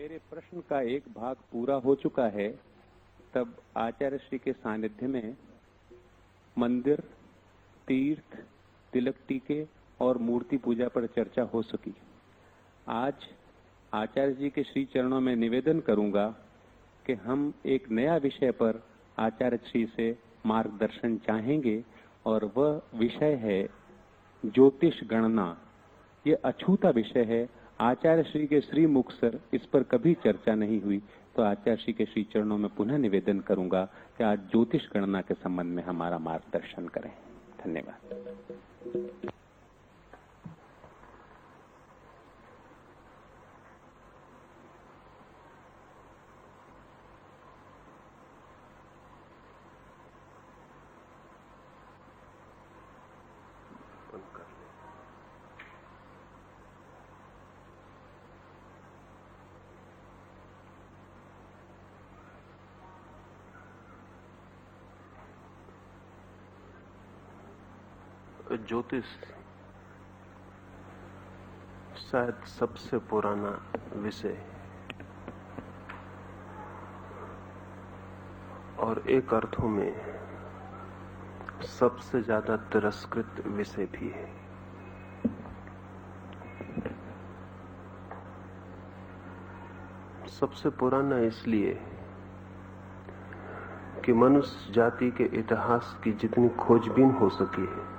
मेरे प्रश्न का एक भाग पूरा हो चुका है, तब आचार्य श्री के सानिध्य में मंदिर, तीर्थ, तिलक टीके और मूर्ति पूजा पर चर्चा हो सकी। आज आचार्य जी के श्री चरणों में निवेदन करूंगा कि हम एक नया विषय पर आचार्य श्री से मार्गदर्शन चाहेंगे और वह विषय है ज्योतिष गणना। ये अछूता विषय है। आचार्य श्री के श्री मुख सर इस पर कभी चर्चा नहीं हुई, तो आचार्य श्री के श्री चरणों में पुनः निवेदन करूंगा कि आज ज्योतिष गणना के संबंध में हमारा मार्गदर्शन करें। धन्यवाद। ज्योतिष शायद सबसे पुराना विषय और एक अर्थों में सबसे ज्यादा तिरस्कृत विषय भी है। सबसे पुराना इसलिए कि मनुष्य जाति के इतिहास की जितनी खोजबीन हो सकी है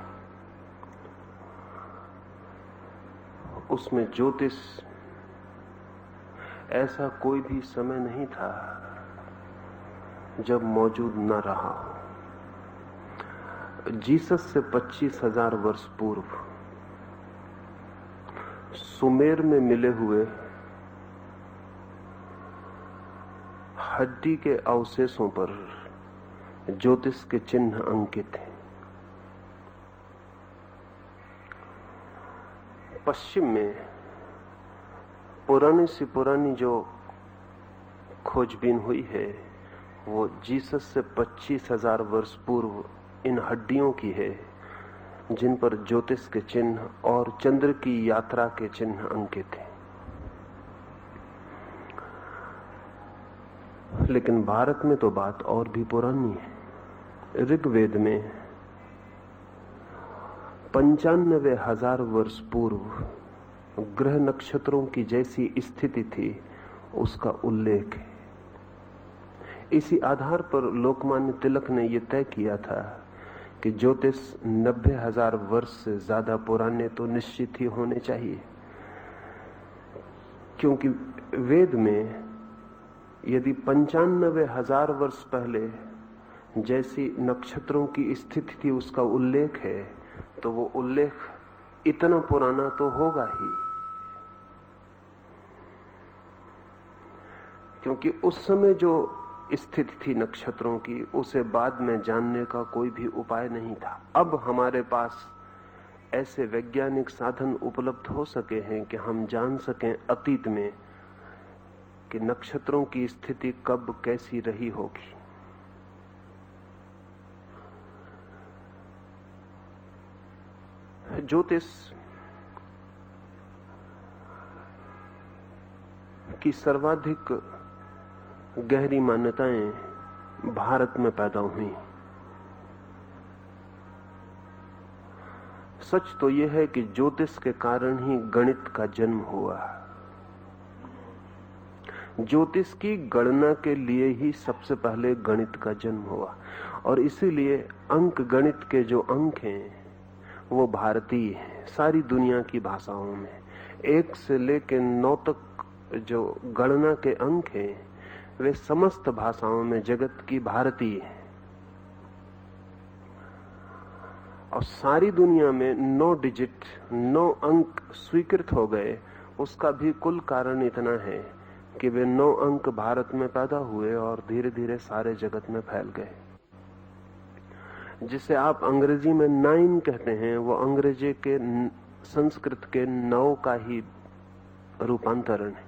उसमें ज्योतिष ऐसा कोई भी समय नहीं था जब मौजूद न रहा हो। जीसस से 25,000 वर्ष पूर्व सुमेर में मिले हुए हड्डी के अवशेषों पर ज्योतिष के चिन्ह अंकित हैं। पश्चिम में पुरानी से पुरानी जो खोजबीन हुई है वो जीसस से 25,000 वर्ष पूर्व इन हड्डियों की है जिन पर ज्योतिष के चिन्ह और चंद्र की यात्रा के चिन्ह अंकित हैं। लेकिन भारत में तो बात और भी पुरानी है। ऋग्वेद में 95,000 वर्ष पूर्व ग्रह नक्षत्रों की जैसी स्थिति थी उसका उल्लेख है। इसी आधार पर लोकमान्य तिलक ने यह तय किया था कि ज्योतिष 90,000 वर्ष से ज्यादा पुराने तो निश्चित ही होने चाहिए, क्योंकि वेद में यदि 95,000 वर्ष पहले जैसी नक्षत्रों की स्थिति थी उसका उल्लेख है तो वो उल्लेख इतना पुराना तो होगा ही, क्योंकि उस समय जो स्थिति थी नक्षत्रों की उसे बाद में जानने का कोई भी उपाय नहीं था। अब हमारे पास ऐसे वैज्ञानिक साधन उपलब्ध हो सके हैं कि हम जान सकें अतीत में कि नक्षत्रों की स्थिति कब कैसी रही होगी। ज्योतिष की सर्वाधिक गहरी मान्यताएं भारत में पैदा हुई। सच तो यह है कि ज्योतिष के कारण ही गणित का जन्म हुआ। ज्योतिष की गणना के लिए ही सबसे पहले गणित का जन्म हुआ और इसीलिए अंक गणित के जो अंक हैं वो भारतीय है। सारी दुनिया की भाषाओं में 1 से लेकर 9 तक जो गणना के अंक हैं वे समस्त भाषाओं में जगत की भारतीय है। और सारी दुनिया में 9 डिजिट 9 अंक स्वीकृत हो गए। उसका भी कुल कारण इतना है कि वे 9 अंक भारत में पैदा हुए और धीरे धीरे सारे जगत में फैल गए। जिसे आप अंग्रेजी में 9 कहते हैं वो अंग्रेजी के संस्कृत के 9 का ही रूपांतरण है।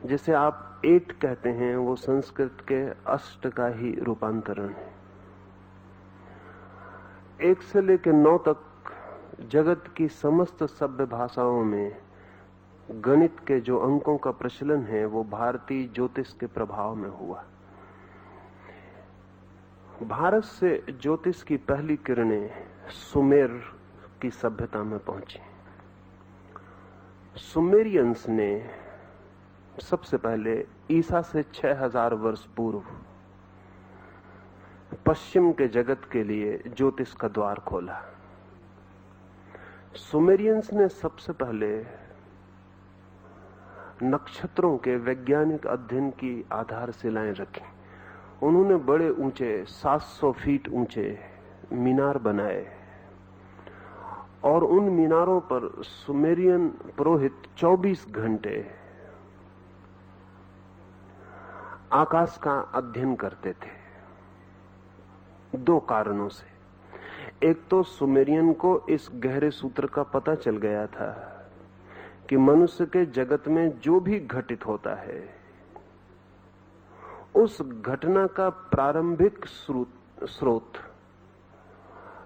जिसे आप 8 कहते हैं वो संस्कृत के 8 का ही रूपांतरण है। 1 से लेकर 9 तक जगत की समस्त सभ्य भाषाओं में गणित के जो अंकों का प्रचलन है वो भारतीय ज्योतिष के प्रभाव में हुआ। भारत से ज्योतिष की पहली किरणें सुमेर की सभ्यता में पहुंची। सुमेरियंस ने सबसे पहले ईसा से 6000 वर्ष पूर्व पश्चिम के जगत के लिए ज्योतिष का द्वार खोला। सुमेरियंस ने सबसे पहले नक्षत्रों के वैज्ञानिक अध्ययन की आधारशिलाएं रखी। उन्होंने बड़े ऊंचे 700 फीट ऊंचे मीनार बनाए और उन मीनारों पर सुमेरियन पुरोहित 24 घंटे आकाश का अध्ययन करते थे। 2 कारणों से। एक तो सुमेरियन को इस गहरे सूत्र का पता चल गया था कि मनुष्य के जगत में जो भी घटित होता है उस घटना का प्रारंभिक स्रोत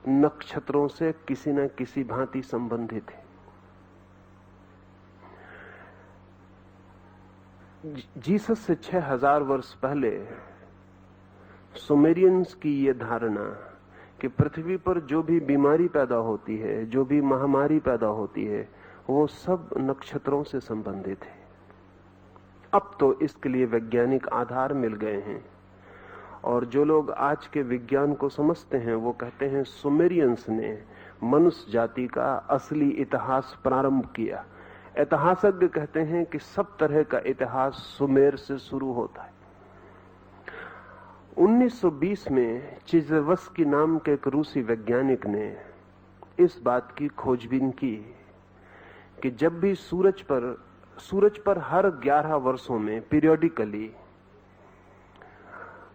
नक्षत्रों से किसी न किसी भांति संबंधित है। जीसस से 6000 वर्ष पहले सुमेरियंस की यह धारणा कि पृथ्वी पर जो भी बीमारी पैदा होती है, जो भी महामारी पैदा होती है, वो सब नक्षत्रों से संबंधित है। अब तो इसके लिए वैज्ञानिक आधार मिल गए हैं और जो लोग आज के विज्ञान को समझते हैं वो कहते हैं सुमेरियंस ने मनुष्य जाति का असली इतिहास प्रारंभ किया। इतिहासज्ञ कहते हैं कि सब तरह का इतिहास सुमेर से शुरू होता है। 1920 में चिजेवस्की नाम के एक रूसी वैज्ञानिक ने इस बात की खोजबीन की कि जब भी सूरज पर हर 11 वर्षों में पीरियोडिकली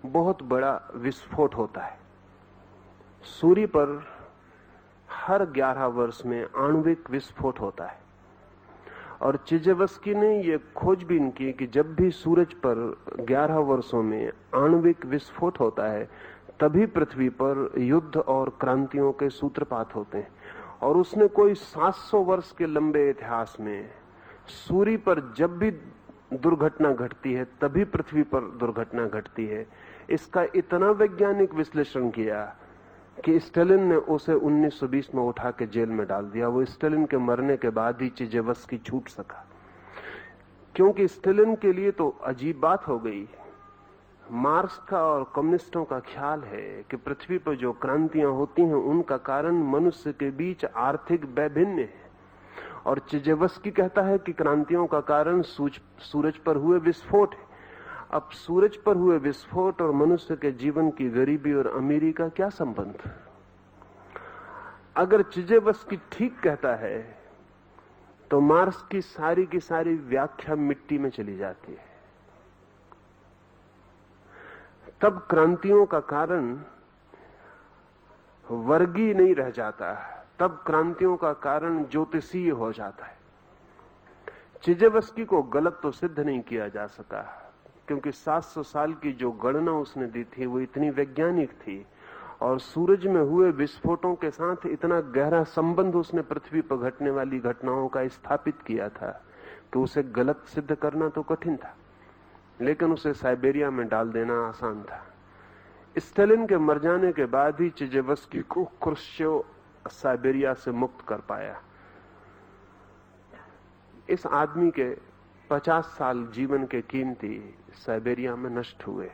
बहुत बड़ा विस्फोट होता है। सूर्य पर हर 11 वर्ष में आणविक विस्फोट होता है और चिजेवस्की ने यह खोजबीन की कि जब भी सूरज पर 11 वर्षों में आणविक विस्फोट होता है तभी पृथ्वी पर युद्ध और क्रांतियों के सूत्रपात होते हैं। और उसने कोई 700 वर्ष के लंबे इतिहास में सूर्य पर जब भी दुर्घटना घटती है तभी पृथ्वी पर दुर्घटना घटती है। इसका इतना वैज्ञानिक विश्लेषण किया कि स्टालिन ने उसे 1920 में उठा के जेल में डाल दिया। वो स्टालिन के मरने के बाद ही चिजेवस्की छूट सका, क्योंकि स्टालिन के लिए तो अजीब बात हो गई। मार्क्स का और कम्युनिस्टों का ख्याल है कि पृथ्वी पर जो क्रांतियां होती हैं उनका कारण मनुष्य के बीच आर्थिक वैभिन्य है, और चिजेवस्की कहता है कि क्रांतियों का कारण सूरज पर हुए विस्फोट है। अब सूरज पर हुए विस्फोट और मनुष्य के जीवन की गरीबी और अमीरी का क्या संबंध? अगर चिजेवस्की ठीक कहता है तो मार्क्स की सारी व्याख्या मिट्टी में चली जाती है। तब क्रांतियों का कारण वर्गीय नहीं रह जाता, तब क्रांतियों का कारण ज्योतिषीय हो जाता है। चिजेवस्की को गलत तो सिद्ध नहीं किया जा सका, क्योंकि 700 साल की जो गणना उसने दी थी वो इतनी वैज्ञानिक थी और सूरज में हुए विस्फोटों के साथ इतना गहरा संबंध उसने पृथ्वी पर घटने वाली घटनाओं का स्थापित किया था कि उसे गलत सिद्ध करना तो कठिन था, लेकिन उसे साइबेरिया में डाल देना आसान था। स्टालिन के मर जाने के बाद ही चिजेवस्की को क्रुश्चेव साइबेरिया से मुक्त कर पाया। इस आदमी के 50 साल जीवन के कीमती साइबेरिया में नष्ट हुए।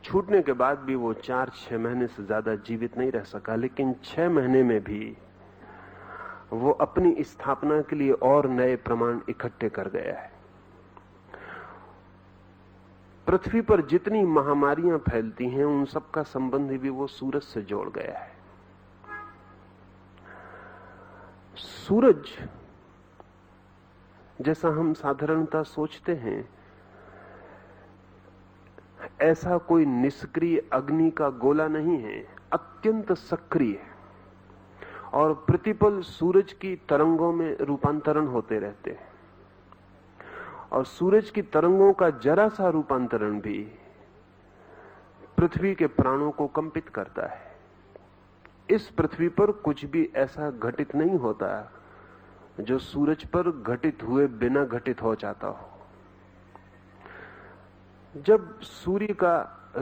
छूटने के बाद भी वो 4-6 महीने से ज्यादा जीवित नहीं रह सका, लेकिन 6 महीने में भी वो अपनी स्थापना के लिए और नए प्रमाण इकट्ठे कर गया है। पृथ्वी पर जितनी महामारियां फैलती हैं उन सब का संबंध भी वो सूरज से जोड़ गया है। सूरज जैसा हम साधारणतः सोचते हैं, ऐसा कोई निष्क्रिय अग्नि का गोला नहीं है, अत्यंत सक्रिय है और प्रतिपल सूरज की तरंगों में रूपांतरण होते रहते हैं। और सूरज की तरंगों का जरा सा रूपांतरण भी पृथ्वी के प्राणों को कंपित करता है। इस पृथ्वी पर कुछ भी ऐसा घटित नहीं होता जो सूरज पर घटित हुए बिना घटित हो जाता हो। जब सूर्य का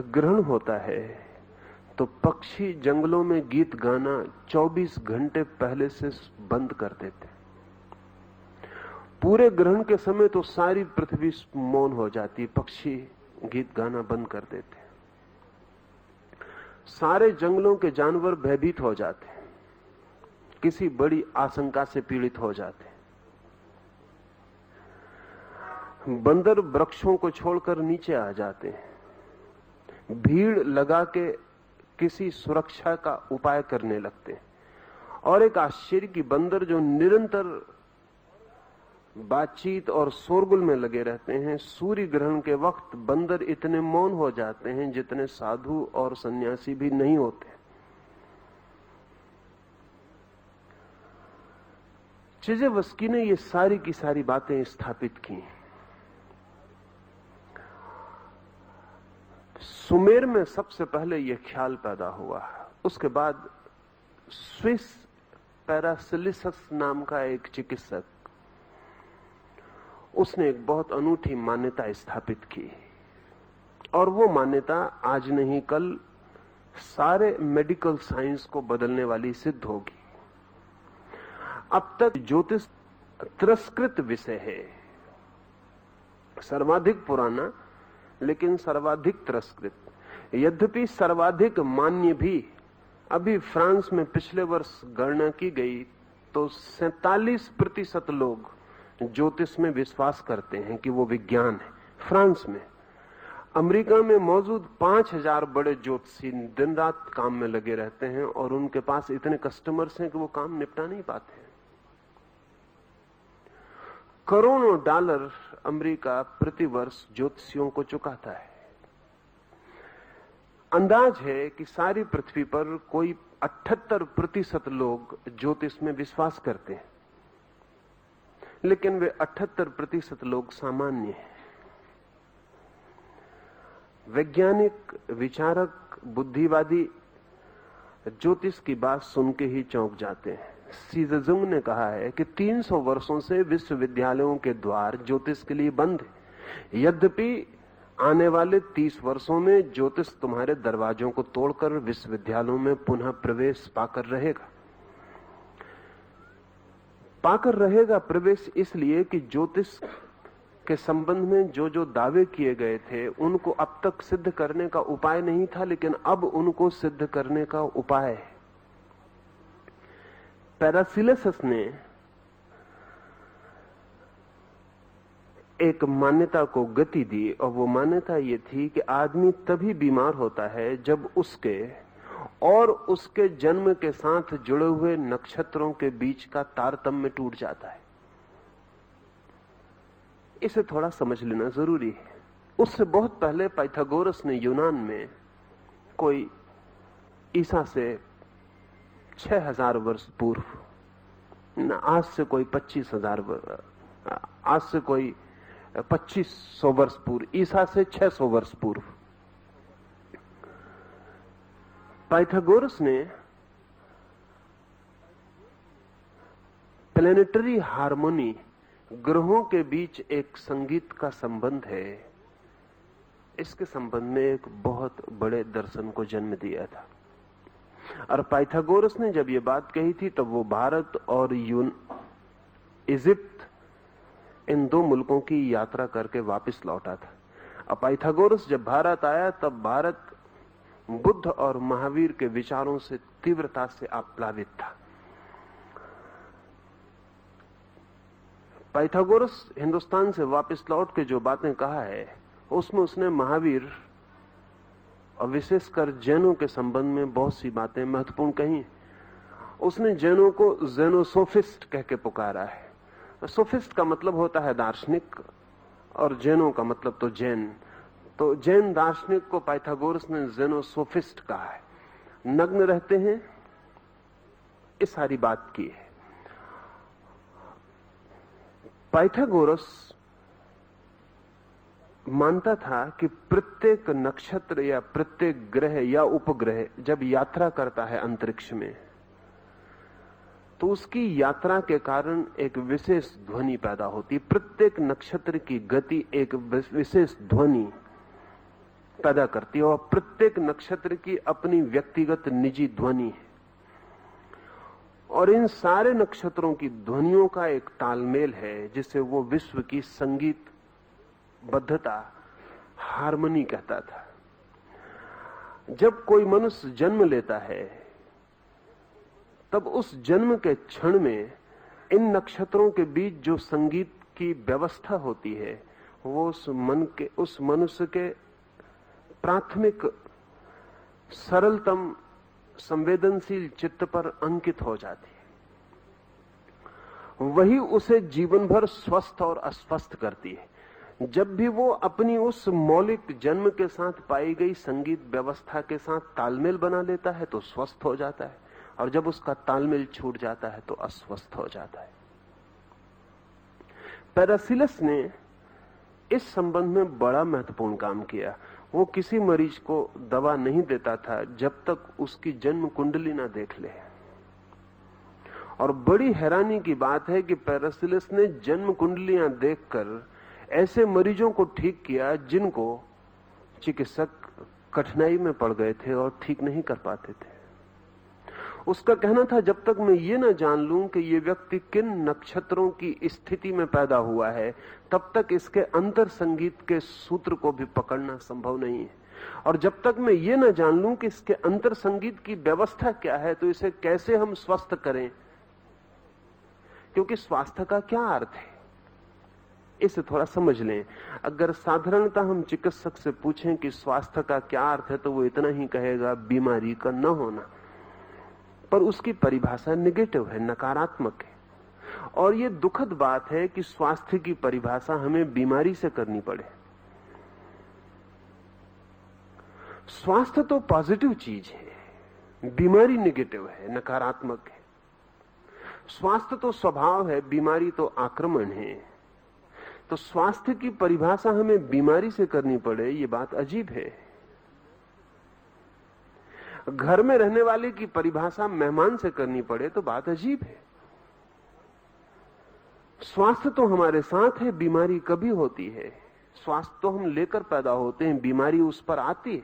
ग्रहण होता है तो पक्षी जंगलों में गीत गाना 24 घंटे पहले से बंद कर देते। पूरे ग्रहण के समय तो सारी पृथ्वी मौन हो जाती, पक्षी गीत गाना बंद कर देते। सारे जंगलों के जानवर भयभीत हो जाते, किसी बड़ी आशंका से पीड़ित हो जाते। बंदर वृक्षों को छोड़कर नीचे आ जाते हैं, भीड़ लगा के किसी सुरक्षा का उपाय करने लगते हैं। और एक आश्चर्य की बंदर जो निरंतर बातचीत और शोरगुल में लगे रहते हैं, सूर्य ग्रहण के वक्त बंदर इतने मौन हो जाते हैं जितने साधु और सन्यासी भी नहीं होते। चेज़ेवस्की ने ये सारी की सारी बातें स्थापित की। सुमेर में सबसे पहले यह ख्याल पैदा हुआ। उसके बाद स्विस पैरासिलिसस नाम का एक चिकित्सक, उसने एक बहुत अनूठी मान्यता स्थापित की, और वो मान्यता आज नहीं कल सारे मेडिकल साइंस को बदलने वाली सिद्ध होगी। अब तक ज्योतिष तिरस्कृत विषय है, सर्वाधिक पुराना लेकिन सर्वाधिक तिरस्कृत। यद्यपि सर्वाधिक मान्य भी। अभी फ्रांस में पिछले वर्ष गणना की गई तो 47% लोग ज्योतिष में विश्वास करते हैं कि वो विज्ञान है, फ्रांस में। अमेरिका में मौजूद 5000 बड़े ज्योतिषी दिन रात काम में लगे रहते हैं और उनके पास इतने कस्टमर्स हैं कि वो काम निपटा नहीं पाते। करोड़ों डॉलर अमेरिका प्रतिवर्ष ज्योतिषियों को चुकाता है। अंदाज है कि सारी पृथ्वी पर कोई 78% लोग ज्योतिष में विश्वास करते हैं, लेकिन वे 78% लोग सामान्य हैं। वैज्ञानिक, विचारक, बुद्धिवादी ज्योतिष की बात सुन के ही चौंक जाते हैं। सीज़ेजुंग ने कहा है कि 300 वर्षों से विश्वविद्यालयों के द्वार ज्योतिष के लिए बंद है। यद्यपि आने वाले 30 वर्षों में ज्योतिष तुम्हारे दरवाजों को तोड़कर विश्वविद्यालयों में पुनः प्रवेश पाकर रहेगा प्रवेश, इसलिए कि ज्योतिष के संबंध में जो जो दावे किए गए थे उनको अब तक सिद्ध करने का उपाय नहीं था, लेकिन अब उनको सिद्ध करने का उपाय है। पैरासिलिसस ने एक मान्यता को गति दी, और वो मान्यता ये थी कि आदमी तभी बीमार होता है जब उसके और उसके जन्म के साथ जुड़े हुए नक्षत्रों के बीच का तारतम्य टूट जाता है। इसे थोड़ा समझ लेना जरूरी है। उससे बहुत पहले पाइथागोरस ने यूनान में कोई ईसा से 6000 वर्ष पूर्व, आज से कोई 2500 वर्ष पूर्व, ईसा से 600 वर्ष पूर्व, पाइथागोरस ने प्लेनेटरी हार्मोनी, ग्रहों के बीच एक संगीत का संबंध है, इसके संबंध में एक बहुत बड़े दर्शन को जन्म दिया था। और पाइथागोरस ने जब ये बात कही थी तब वो भारत और इजिप्ट, इन दो मुल्कों की यात्रा करके वापस लौटा था। अब पाइथागोरस जब भारत आया तब भारत बुद्ध और महावीर के विचारों से तीव्रता से आप्लावित था। पाइथागोरस हिंदुस्तान से वापस लौट के जो बातें कहा है उसमें उसने महावीर और विशेषकर जैनों के संबंध में बहुत सी बातें महत्वपूर्ण कही। उसने जैनों को जेनोसोफिस्ट कह के पुकारा है। सोफिस्ट का मतलब होता है दार्शनिक, और जैनों का मतलब तो जैन। तो जैन दार्शनिक को पाइथागोरस ने जेनोसोफिस्ट कहा है। नग्न रहते हैं, इस सारी बात की है। पाइथागोरस मानता था कि प्रत्येक नक्षत्र या प्रत्येक ग्रह या उपग्रह जब यात्रा करता है अंतरिक्ष में तो उसकी यात्रा के कारण एक विशेष ध्वनि पैदा होती। प्रत्येक नक्षत्र की गति एक विशेष ध्वनि पैदा करती है और प्रत्येक नक्षत्र की अपनी व्यक्तिगत निजी ध्वनि है। और इन सारे नक्षत्रों की ध्वनियों का एक तालमेल है जिसे वो विश्व की संगीत बद्धता, हार्मनी कहता था। जब कोई मनुष्य जन्म लेता है तब उस जन्म के क्षण में इन नक्षत्रों के बीच जो संगीत की व्यवस्था होती है वो उस मनुष्य के प्राथमिक सरलतम संवेदनशील चित्त पर अंकित हो जाती है। वही उसे जीवन भर स्वस्थ और अस्वस्थ करती है। जब भी वो अपनी उस मौलिक जन्म के साथ पाई गई संगीत व्यवस्था के साथ तालमेल बना लेता है तो स्वस्थ हो जाता है, और जब उसका तालमेल छूट जाता है तो अस्वस्थ हो जाता है। पैरासिलस ने इस संबंध में बड़ा महत्वपूर्ण काम किया। वो किसी मरीज को दवा नहीं देता था जब तक उसकी जन्म कुंडली ना देख ले। और बड़ी हैरानी की बात है कि पैरासिलस ने जन्म कुंडलियां देखकर ऐसे मरीजों को ठीक किया जिनको चिकित्सक कठिनाई में पड़ गए थे और ठीक नहीं कर पाते थे। उसका कहना था, जब तक मैं ये ना जान लूं कि ये व्यक्ति किन नक्षत्रों की स्थिति में पैदा हुआ है, तब तक इसके अंतर संगीत के सूत्र को भी पकड़ना संभव नहीं है। और जब तक मैं ये ना जान लूं कि इसके अंतर संगीत की व्यवस्था क्या है, तो इसे कैसे हम स्वस्थ करें। क्योंकि स्वास्थ्य का क्या अर्थ है, इसे थोड़ा समझ लें। अगर साधारणतः हम चिकित्सक से पूछें कि स्वास्थ्य का क्या अर्थ है, तो वो इतना ही कहेगा, बीमारी का न होना। पर उसकी परिभाषा नेगेटिव है, नकारात्मक है। और ये दुखद बात है कि स्वास्थ्य की परिभाषा हमें बीमारी से करनी पड़े। स्वास्थ्य तो पॉजिटिव चीज है, बीमारी नेगेटिव है, नकारात्मक है। स्वास्थ्य तो स्वभाव है, बीमारी तो आक्रमण है। तो स्वास्थ्य की परिभाषा हमें बीमारी से करनी पड़े, ये बात अजीब है। घर में रहने वाले की परिभाषा मेहमान से करनी पड़े तो बात अजीब है। स्वास्थ्य तो हमारे साथ है, बीमारी कभी होती है। स्वास्थ्य तो हम लेकर पैदा होते हैं, बीमारी उस पर आती है।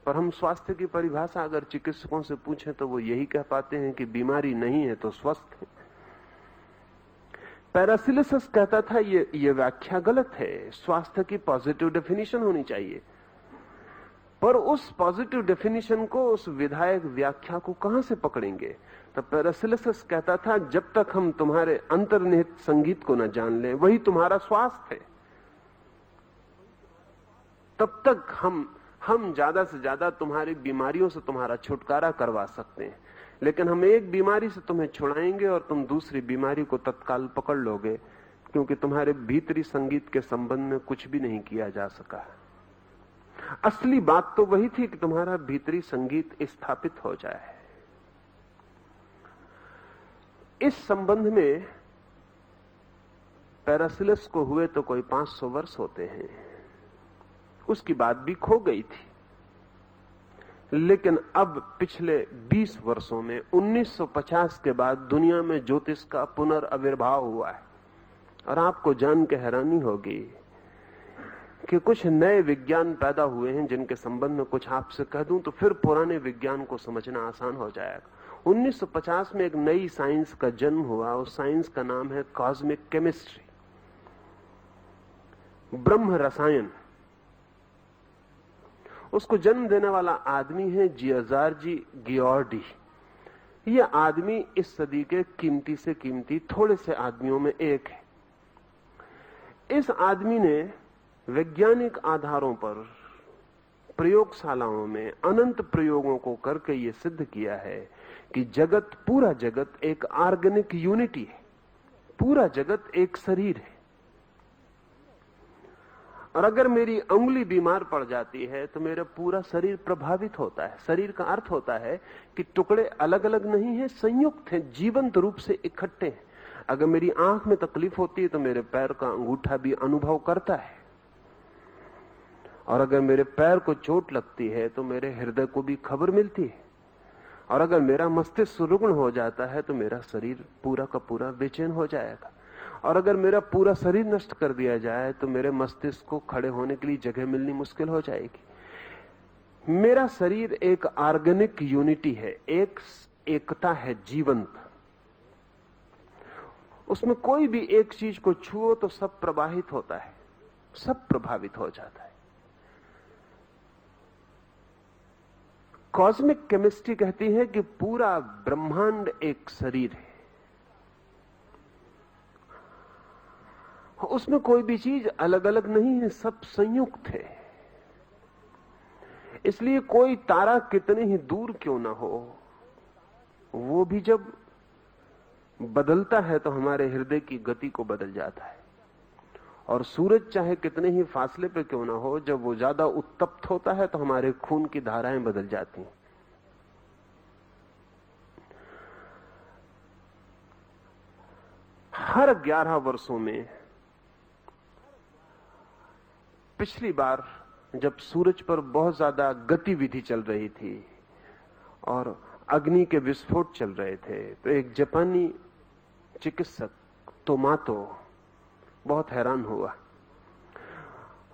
पर हम स्वास्थ्य की परिभाषा अगर चिकित्सकों से पूछें तो वो यही कह पाते हैं कि बीमारी नहीं है तो स्वस्थ है। पैरासिलिस कहता था ये व्याख्या गलत है, स्वास्थ्य की पॉजिटिव डेफिनेशन होनी चाहिए। पर उस पॉजिटिव डेफिनेशन को, उस विधायक व्याख्या को कहां से पकड़ेंगे। तब पैरासिलिस कहता था, जब तक हम तुम्हारे अंतर्निहित संगीत को न जान लें, वही तुम्हारा स्वास्थ्य है, तब तक हम ज्यादा से ज्यादा तुम्हारी बीमारियों से तुम्हारा छुटकारा करवा सकते हैं। लेकिन हम एक बीमारी से तुम्हें छुड़ाएंगे और तुम दूसरी बीमारी को तत्काल पकड़ लोगे, क्योंकि तुम्हारे भीतरी संगीत के संबंध में कुछ भी नहीं किया जा सका। असली बात तो वही थी कि तुम्हारा भीतरी संगीत स्थापित हो जाए। इस संबंध में पैरासिलिस को हुए तो कोई 500 वर्ष होते हैं। उसकी बात भी खो गई थी। लेकिन अब पिछले 20 वर्षों में 1950 के बाद दुनिया में ज्योतिष का पुनर्आविर्भाव हुआ है। और आपको जान के हैरानी होगी कि कुछ नए विज्ञान पैदा हुए हैं जिनके संबंध में कुछ आपसे कह दूं तो फिर पुराने विज्ञान को समझना आसान हो जाएगा। 1950 में एक नई साइंस का जन्म हुआ। उस साइंस का नाम है कॉस्मिक केमिस्ट्री, ब्रह्म रसायन। उसको जन्म देने वाला आदमी है जियाजार्जी गियोर्डी। यह आदमी इस सदी के कीमती से कीमती थोड़े से आदमियों में एक है। इस आदमी ने वैज्ञानिक आधारों पर प्रयोगशालाओं में अनंत प्रयोगों को करके यह सिद्ध किया है कि जगत, पूरा जगत एक ऑर्गेनिक यूनिटी है। पूरा जगत एक शरीर है। और अगर मेरी उंगली बीमार पड़ जाती है तो मेरा पूरा शरीर प्रभावित होता है। शरीर का अर्थ होता है कि टुकड़े अलग अलग नहीं है, संयुक्त हैं, जीवंत रूप से इकट्ठे हैं। अगर मेरी आंख में तकलीफ होती है तो मेरे पैर का अंगूठा भी अनुभव करता है। और अगर मेरे पैर को चोट लगती है तो मेरे हृदय को भी खबर मिलती है। और अगर मेरा मस्तिष्क रुग्ण हो जाता है तो मेरा शरीर पूरा का पूरा बेचैन हो जाएगा, और अगर मेरा पूरा शरीर नष्ट कर दिया जाए तो मेरे मस्तिष्क को खड़े होने के लिए जगह मिलनी मुश्किल हो जाएगी। मेरा शरीर एक ऑर्गेनिक यूनिटी है, एक एकता है जीवंत। उसमें कोई भी एक चीज को छुओ तो सब प्रवाहित होता है, सब प्रभावित हो जाता है। कॉस्मिक केमिस्ट्री कहती है कि पूरा ब्रह्मांड एक शरीर है, उसमें कोई भी चीज अलग अलग नहीं है, सब संयुक्त है। इसलिए कोई तारा कितने ही दूर क्यों ना हो, वो भी जब बदलता है तो हमारे हृदय की गति को बदल जाता है। और सूरज चाहे कितने ही फासले पे क्यों ना हो, जब वो ज्यादा उत्तप्त होता है तो हमारे खून की धाराएं बदल जाती हैं। हर 11 वर्षों में, पिछली बार जब सूरज पर बहुत ज्यादा गतिविधि चल रही थी और अग्नि के विस्फोट चल रहे थे, तो एक जापानी चिकित्सक तोमातो बहुत हैरान हुआ।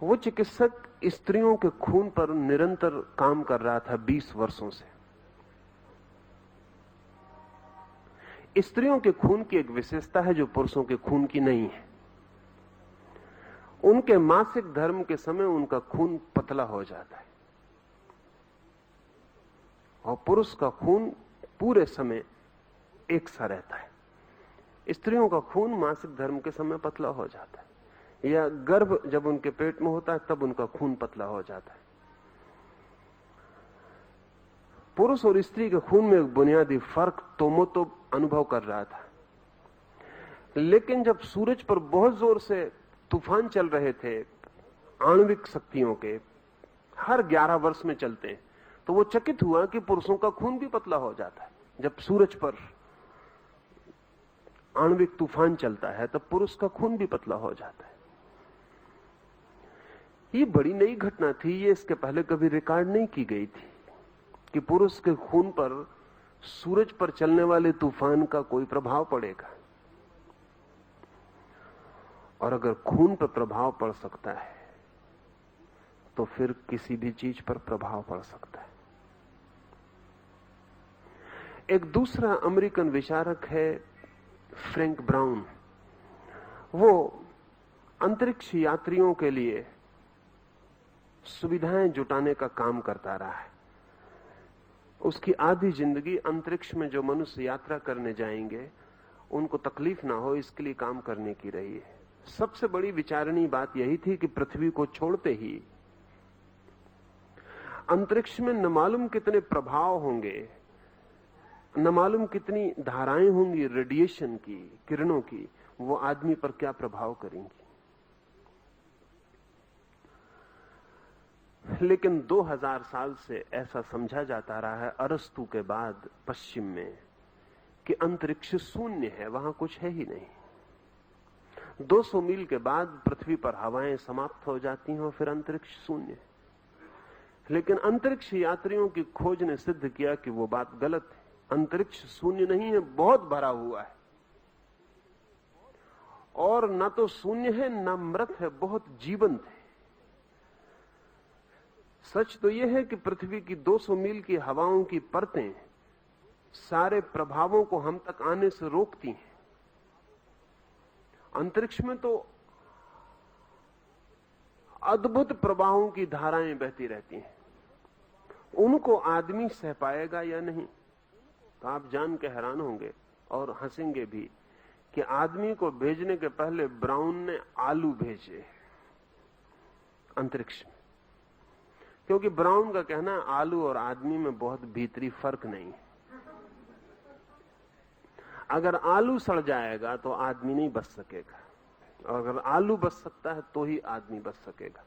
वो चिकित्सक स्त्रियों के खून पर निरंतर काम कर रहा था 20 वर्षों से। स्त्रियों के खून की एक विशेषता है जो पुरुषों के खून की नहीं है। उनके मासिक धर्म के समय उनका खून पतला हो जाता है और पुरुष का खून पूरे समय एक सा रहता है। स्त्रियों का खून मासिक धर्म के समय पतला हो जाता है, या गर्भ जब उनके पेट में होता है तब उनका खून पतला हो जाता है। पुरुष और स्त्री के खून में एक बुनियादी फर्क तोमोतो अनुभव कर रहा था। लेकिन जब सूरज पर बहुत जोर से तूफान चल रहे थे आणविक शक्तियों के, हर 11 वर्ष में चलते हैं, तो वो चकित हुआ कि पुरुषों का खून भी पतला हो जाता है। जब सूरज पर आणविक तूफान चलता है तब पुरुष का खून भी पतला हो जाता है। ये बड़ी नई घटना थी, ये इसके पहले कभी रिकॉर्ड नहीं की गई थी कि पुरुष के खून पर सूरज पर चलने वाले तूफान का कोई प्रभाव पड़ेगा। और अगर खून पर प्रभाव पड़ सकता है तो फिर किसी भी चीज पर प्रभाव पड़ सकता है। एक दूसरा अमेरिकन विचारक है फ्रैंक ब्राउन। वो अंतरिक्ष यात्रियों के लिए सुविधाएं जुटाने का काम करता रहा है। उसकी आधी जिंदगी अंतरिक्ष में जो मनुष्य यात्रा करने जाएंगे उनको तकलीफ ना हो इसके लिए काम करने की रही है। सबसे बड़ी विचारणीय बात यही थी कि पृथ्वी को छोड़ते ही अंतरिक्ष में न मालूम कितने प्रभाव होंगे, न मालूम कितनी धाराएं होंगी रेडिएशन की, किरणों की, वो आदमी पर क्या प्रभाव करेंगी। लेकिन 2000 साल से ऐसा समझा जाता रहा है, अरस्तु के बाद पश्चिम में, कि अंतरिक्ष शून्य है, वहां कुछ है ही नहीं। 200 मील के बाद पृथ्वी पर हवाएं समाप्त हो जाती हैं और फिर अंतरिक्ष शून्य है। लेकिन अंतरिक्ष यात्रियों की खोज ने सिद्ध किया कि वो बात गलत है। अंतरिक्ष शून्य नहीं है, बहुत भरा हुआ है, और ना तो शून्य है ना मृत है, बहुत जीवंत है। सच तो यह है कि पृथ्वी की 200 मील की हवाओं की परतें सारे प्रभावों को हम तक आने से रोकती हैं। अंतरिक्ष में तो अद्भुत प्रवाहों की धाराएं बहती रहती हैं, उनको आदमी सह पाएगा या नहीं, तो आप जान के हैरान होंगे और हंसेंगे भी कि आदमी को भेजने के पहले ब्राउन ने आलू भेजे अंतरिक्ष में, क्योंकि ब्राउन का कहना है आलू और आदमी में बहुत भीतरी फर्क नहीं है। अगर आलू सड़ जाएगा तो आदमी नहीं बच सकेगा, और अगर आलू बच सकता है तो ही आदमी बच सकेगा।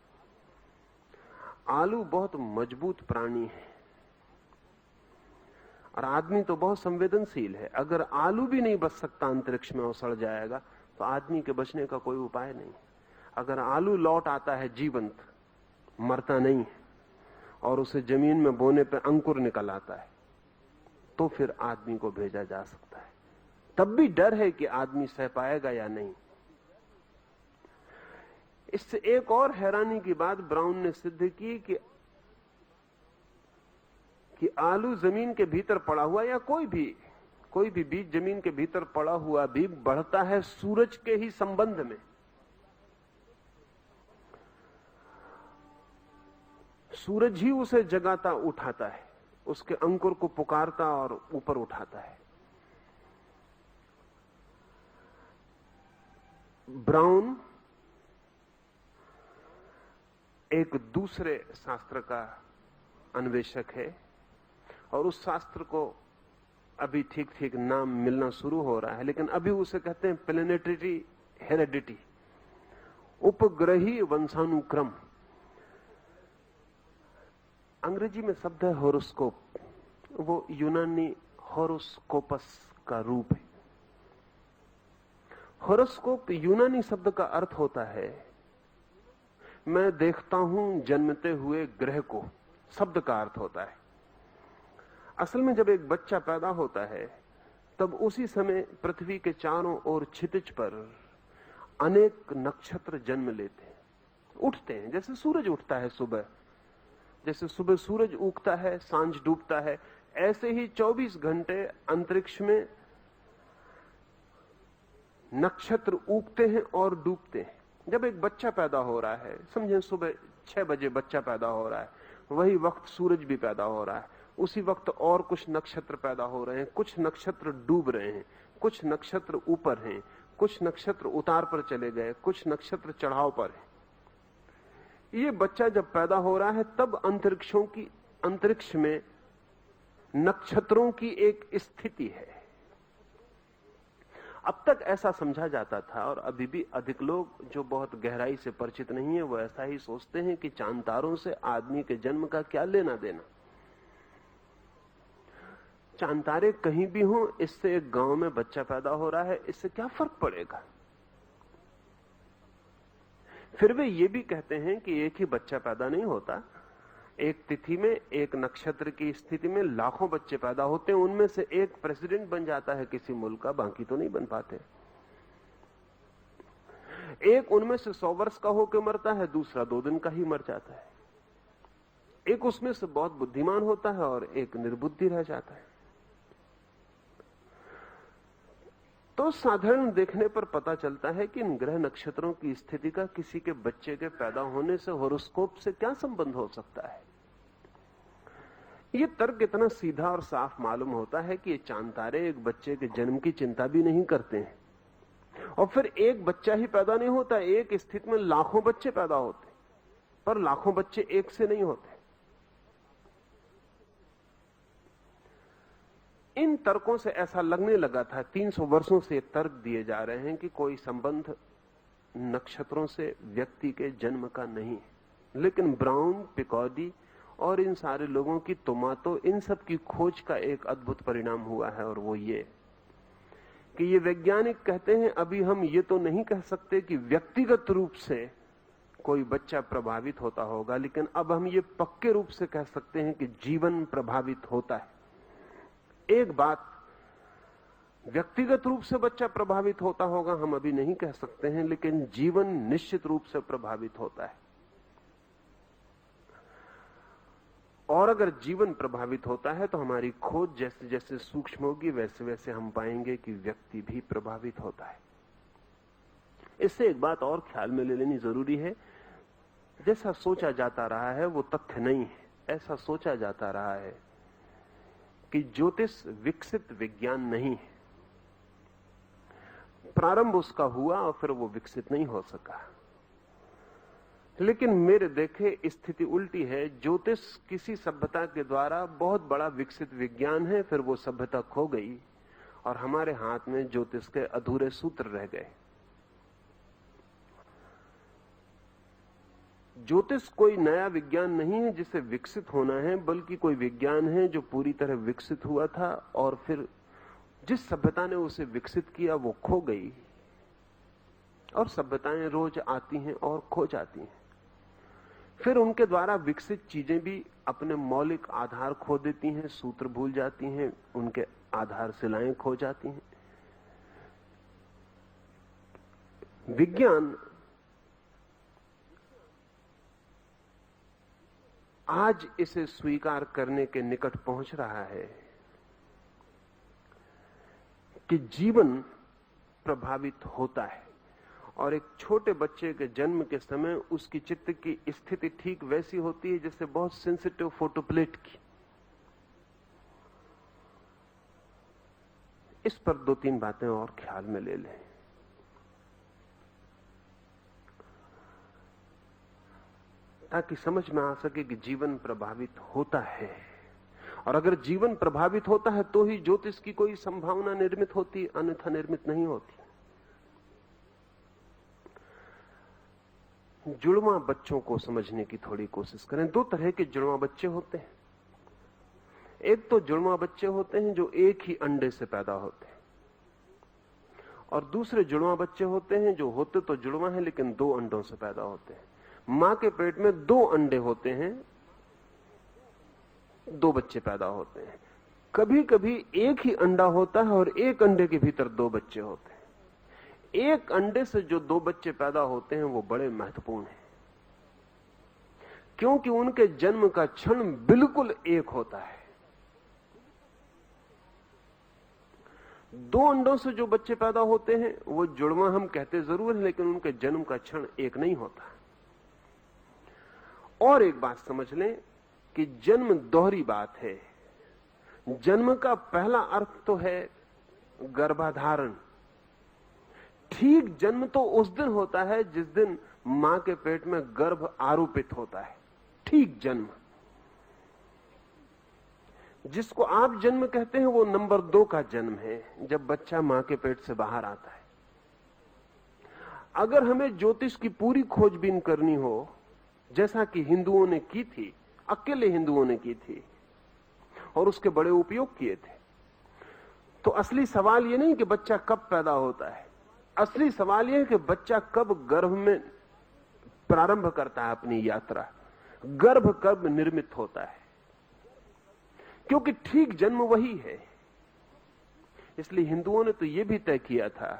आलू बहुत मजबूत प्राणी है और आदमी तो बहुत संवेदनशील है। अगर आलू भी नहीं बच सकता अंतरिक्ष में और सड़ जाएगा तो आदमी के बचने का कोई उपाय नहीं। अगर आलू लौट आता है जीवंत, मरता नहीं है, और उसे जमीन में बोने पे अंकुर निकल आता है, तो फिर आदमी को भेजा जा सकता है। तब भी डर है कि आदमी सह पाएगा या नहीं। इससे एक और हैरानी की बात ब्राउन ने सिद्ध की कि आलू जमीन के भीतर पड़ा हुआ या कोई भी बीज जमीन के भीतर पड़ा हुआ भी बढ़ता है सूरज के ही संबंध में। सूरज ही उसे जगाता उठाता है, उसके अंकुर को पुकारता और ऊपर उठाता है। ब्राउन एक दूसरे शास्त्र का अन्वेषक है और उस शास्त्र को अभी ठीक ठीक नाम मिलना शुरू हो रहा है, लेकिन अभी उसे कहते हैं प्लेनेटरी हेरेडिटी, उपग्रही वंशानुक्रम। अंग्रेजी में शब्द है होरोस्कोप, वो यूनानी होरोस्कोपस का रूप है। होरोस्कोप यूनानी शब्द का अर्थ होता है मैं देखता हूं जन्मते हुए ग्रह को, शब्द का अर्थ होता है। असल में जब एक बच्चा पैदा होता है तब उसी समय पृथ्वी के चारों ओर क्षितिज पर अनेक नक्षत्र जन्म लेते हैं, उठते हैं। जैसे सूरज उठता है सुबह, जैसे सुबह सूरज उगता है सांझ डूबता है, ऐसे ही 24 घंटे अंतरिक्ष में नक्षत्र उगते हैं और डूबते हैं। जब एक बच्चा पैदा हो रहा है, समझें सुबह 6 बजे बच्चा पैदा हो रहा है, वही वक्त सूरज भी पैदा हो रहा है, उसी वक्त और कुछ नक्षत्र पैदा हो रहे हैं, कुछ नक्षत्र डूब रहे हैं, कुछ नक्षत्र ऊपर हैं, कुछ नक्षत्र उतार पर चले गए, कुछ नक्षत्र चढ़ाव पर हैं। ये बच्चा जब पैदा हो रहा है तब अंतरिक्ष में नक्षत्रों की एक स्थिति है। अब तक ऐसा समझा जाता था और अभी भी अधिक लोग जो बहुत गहराई से परिचित नहीं है वो ऐसा ही सोचते हैं कि चांद तारों से आदमी के जन्म का क्या लेना देना। चांद तारे कहीं भी हों, इससे एक गांव में बच्चा पैदा हो रहा है, इससे क्या फर्क पड़ेगा। फिर वे ये भी कहते हैं कि एक ही बच्चा पैदा नहीं होता, एक तिथि में एक नक्षत्र की स्थिति में लाखों बच्चे पैदा होते हैं, उनमें से एक प्रेसिडेंट बन जाता है किसी मुल्क का, बाकी तो नहीं बन पाते। एक उनमें से 100 वर्ष का होकर मरता है, दूसरा 2 दिन का ही मर जाता है। एक उसमें से बहुत बुद्धिमान होता है और एक निर्बुद्धि रह जाता है। तो साधारण देखने पर पता चलता है कि इन ग्रह नक्षत्रों की स्थिति का किसी के बच्चे के पैदा होने से होरोस्कोप से क्या संबंध हो सकता है। यह तर्क इतना सीधा और साफ मालूम होता है कि ये चांद तारे एक बच्चे के जन्म की चिंता भी नहीं करते हैं। और फिर एक बच्चा ही पैदा नहीं होता, एक स्थिति में लाखों बच्चे पैदा होते, पर लाखों बच्चे एक से नहीं होते। इन तर्कों से ऐसा लगने लगा था, 300 वर्षों से तर्क दिए जा रहे हैं कि कोई संबंध नक्षत्रों से व्यक्ति के जन्म का नहीं है। लेकिन ब्राउन, पिकॉडी और इन सारे लोगों की तो इन सब की खोज का एक अद्भुत परिणाम हुआ है, और वो ये कि ये वैज्ञानिक कहते हैं अभी हम ये तो नहीं कह सकते कि व्यक्तिगत रूप से कोई बच्चा प्रभावित होता होगा, लेकिन अब हम ये पक्के रूप से कह सकते हैं कि जीवन प्रभावित होता है। एक बात, व्यक्तिगत रूप से बच्चा प्रभावित होता होगा हम अभी नहीं कह सकते हैं, लेकिन जीवन निश्चित रूप से प्रभावित होता है। और अगर जीवन प्रभावित होता है तो हमारी खोज जैसे जैसे सूक्ष्म होगी वैसे वैसे हम पाएंगे कि व्यक्ति भी प्रभावित होता है। इससे एक बात और ख्याल में ले लेनी जरूरी है, जैसा सोचा जाता रहा है वो तथ्य नहीं है। ऐसा सोचा जाता रहा है कि ज्योतिष विकसित विज्ञान नहीं है, प्रारंभ उसका हुआ और फिर वो विकसित नहीं हो सका। लेकिन मेरे देखे स्थिति उल्टी है, ज्योतिष किसी सभ्यता के द्वारा बहुत बड़ा विकसित विज्ञान है, फिर वो सभ्यता खो गई और हमारे हाथ में ज्योतिष के अधूरे सूत्र रह गए। ज्योतिष कोई नया विज्ञान नहीं है जिसे विकसित होना है, बल्कि कोई विज्ञान है जो पूरी तरह विकसित हुआ था और फिर जिस सभ्यता ने उसे विकसित किया वो खो गई, और सभ्यताएं रोज आती हैं और खो जाती हैं। फिर उनके द्वारा विकसित चीजें भी अपने मौलिक आधार खो देती हैं, सूत्र भूल जाती हैं, उनके आधारशिलाएं खो जाती हैं। विज्ञान आज इसे स्वीकार करने के निकट पहुंच रहा है कि जीवन प्रभावित होता है, और एक छोटे बच्चे के जन्म के समय उसकी चित्त की स्थिति ठीक वैसी होती है जैसे बहुत सेंसिटिव फोटोप्लेट की। इस पर 2-3 बातें और ख्याल में ले लें। ताकि समझ में आ सके कि जीवन प्रभावित होता है, और अगर जीवन प्रभावित होता है तो ही ज्योतिष की कोई संभावना निर्मित होती, अन्यथा निर्मित नहीं होती। जुड़वा बच्चों को समझने की थोड़ी कोशिश करें। 2 तरह के जुड़वा बच्चे होते हैं। एक तो जुड़वा बच्चे होते हैं जो एक ही अंडे से पैदा होते हैं, और दूसरे जुड़वा बच्चे होते हैं जो होते तो जुड़वा हैं लेकिन 2 अंडों से पैदा होते हैं। मां के पेट में 2 अंडे होते हैं, 2 बच्चे पैदा होते हैं। कभी कभी एक ही अंडा होता है और एक अंडे के भीतर 2 बच्चे होते हैं। एक अंडे से जो 2 बच्चे पैदा होते हैं वो बड़े महत्वपूर्ण हैं, क्योंकि उनके जन्म का क्षण बिल्कुल एक होता है। 2 अंडों से जो बच्चे पैदा होते हैं वो जुड़वा हम कहते जरूर हैं, लेकिन उनके जन्म का क्षण एक नहीं होता। और एक बात समझ लें कि जन्म दोहरी बात है। जन्म का पहला अर्थ तो है गर्भाधारण। ठीक जन्म तो उस दिन होता है जिस दिन मां के पेट में गर्भ आरोपित होता है। ठीक जन्म, जिसको आप जन्म कहते हैं, वो नंबर 2 का जन्म है, जब बच्चा मां के पेट से बाहर आता है। अगर हमें ज्योतिष की पूरी खोजबीन करनी हो, जैसा कि हिंदुओं ने की थी, अकेले हिंदुओं ने की थी और उसके बड़े उपयोग किए थे, तो असली सवाल ये नहीं कि बच्चा कब पैदा होता है। असली सवाल यह है कि बच्चा कब गर्भ में प्रारंभ करता है अपनी यात्रा, गर्भ कब निर्मित होता है, क्योंकि ठीक जन्म वही है। इसलिए हिंदुओं ने तो यह भी तय किया था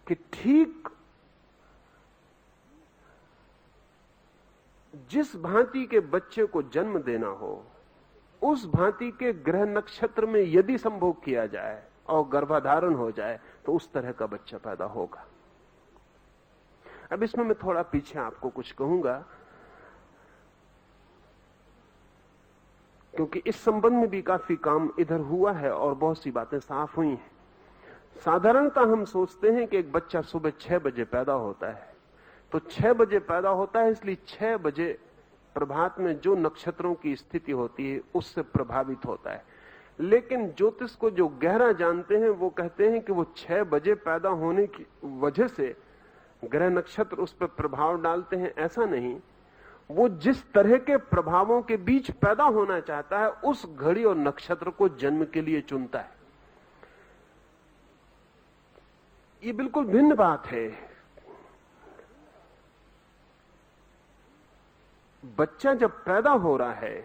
कि ठीक जिस भांति के बच्चे को जन्म देना हो, उस भांति के ग्रह नक्षत्र में यदि संभोग किया जाए और गर्भाधारण हो जाए तो उस तरह का बच्चा पैदा होगा। अब इसमें मैं थोड़ा पीछे आपको कुछ कहूंगा, क्योंकि इस संबंध में भी काफी काम इधर हुआ है और बहुत सी बातें साफ हुई हैं। साधारणतः हम सोचते हैं कि एक बच्चा सुबह 6 बजे पैदा होता है, तो 6 बजे पैदा होता है, इसलिए 6 बजे प्रभात में जो नक्षत्रों की स्थिति होती है उससे प्रभावित होता है। लेकिन ज्योतिष को जो गहरा जानते हैं वो कहते हैं कि वो 6 बजे पैदा होने की वजह से ग्रह नक्षत्र उस पर प्रभाव डालते हैं, ऐसा नहीं। वो जिस तरह के प्रभावों के बीच पैदा होना चाहता है उस घड़ी और नक्षत्र को जन्म के लिए चुनता है। ये बिल्कुल भिन्न बात है। बच्चा जब पैदा हो रहा है,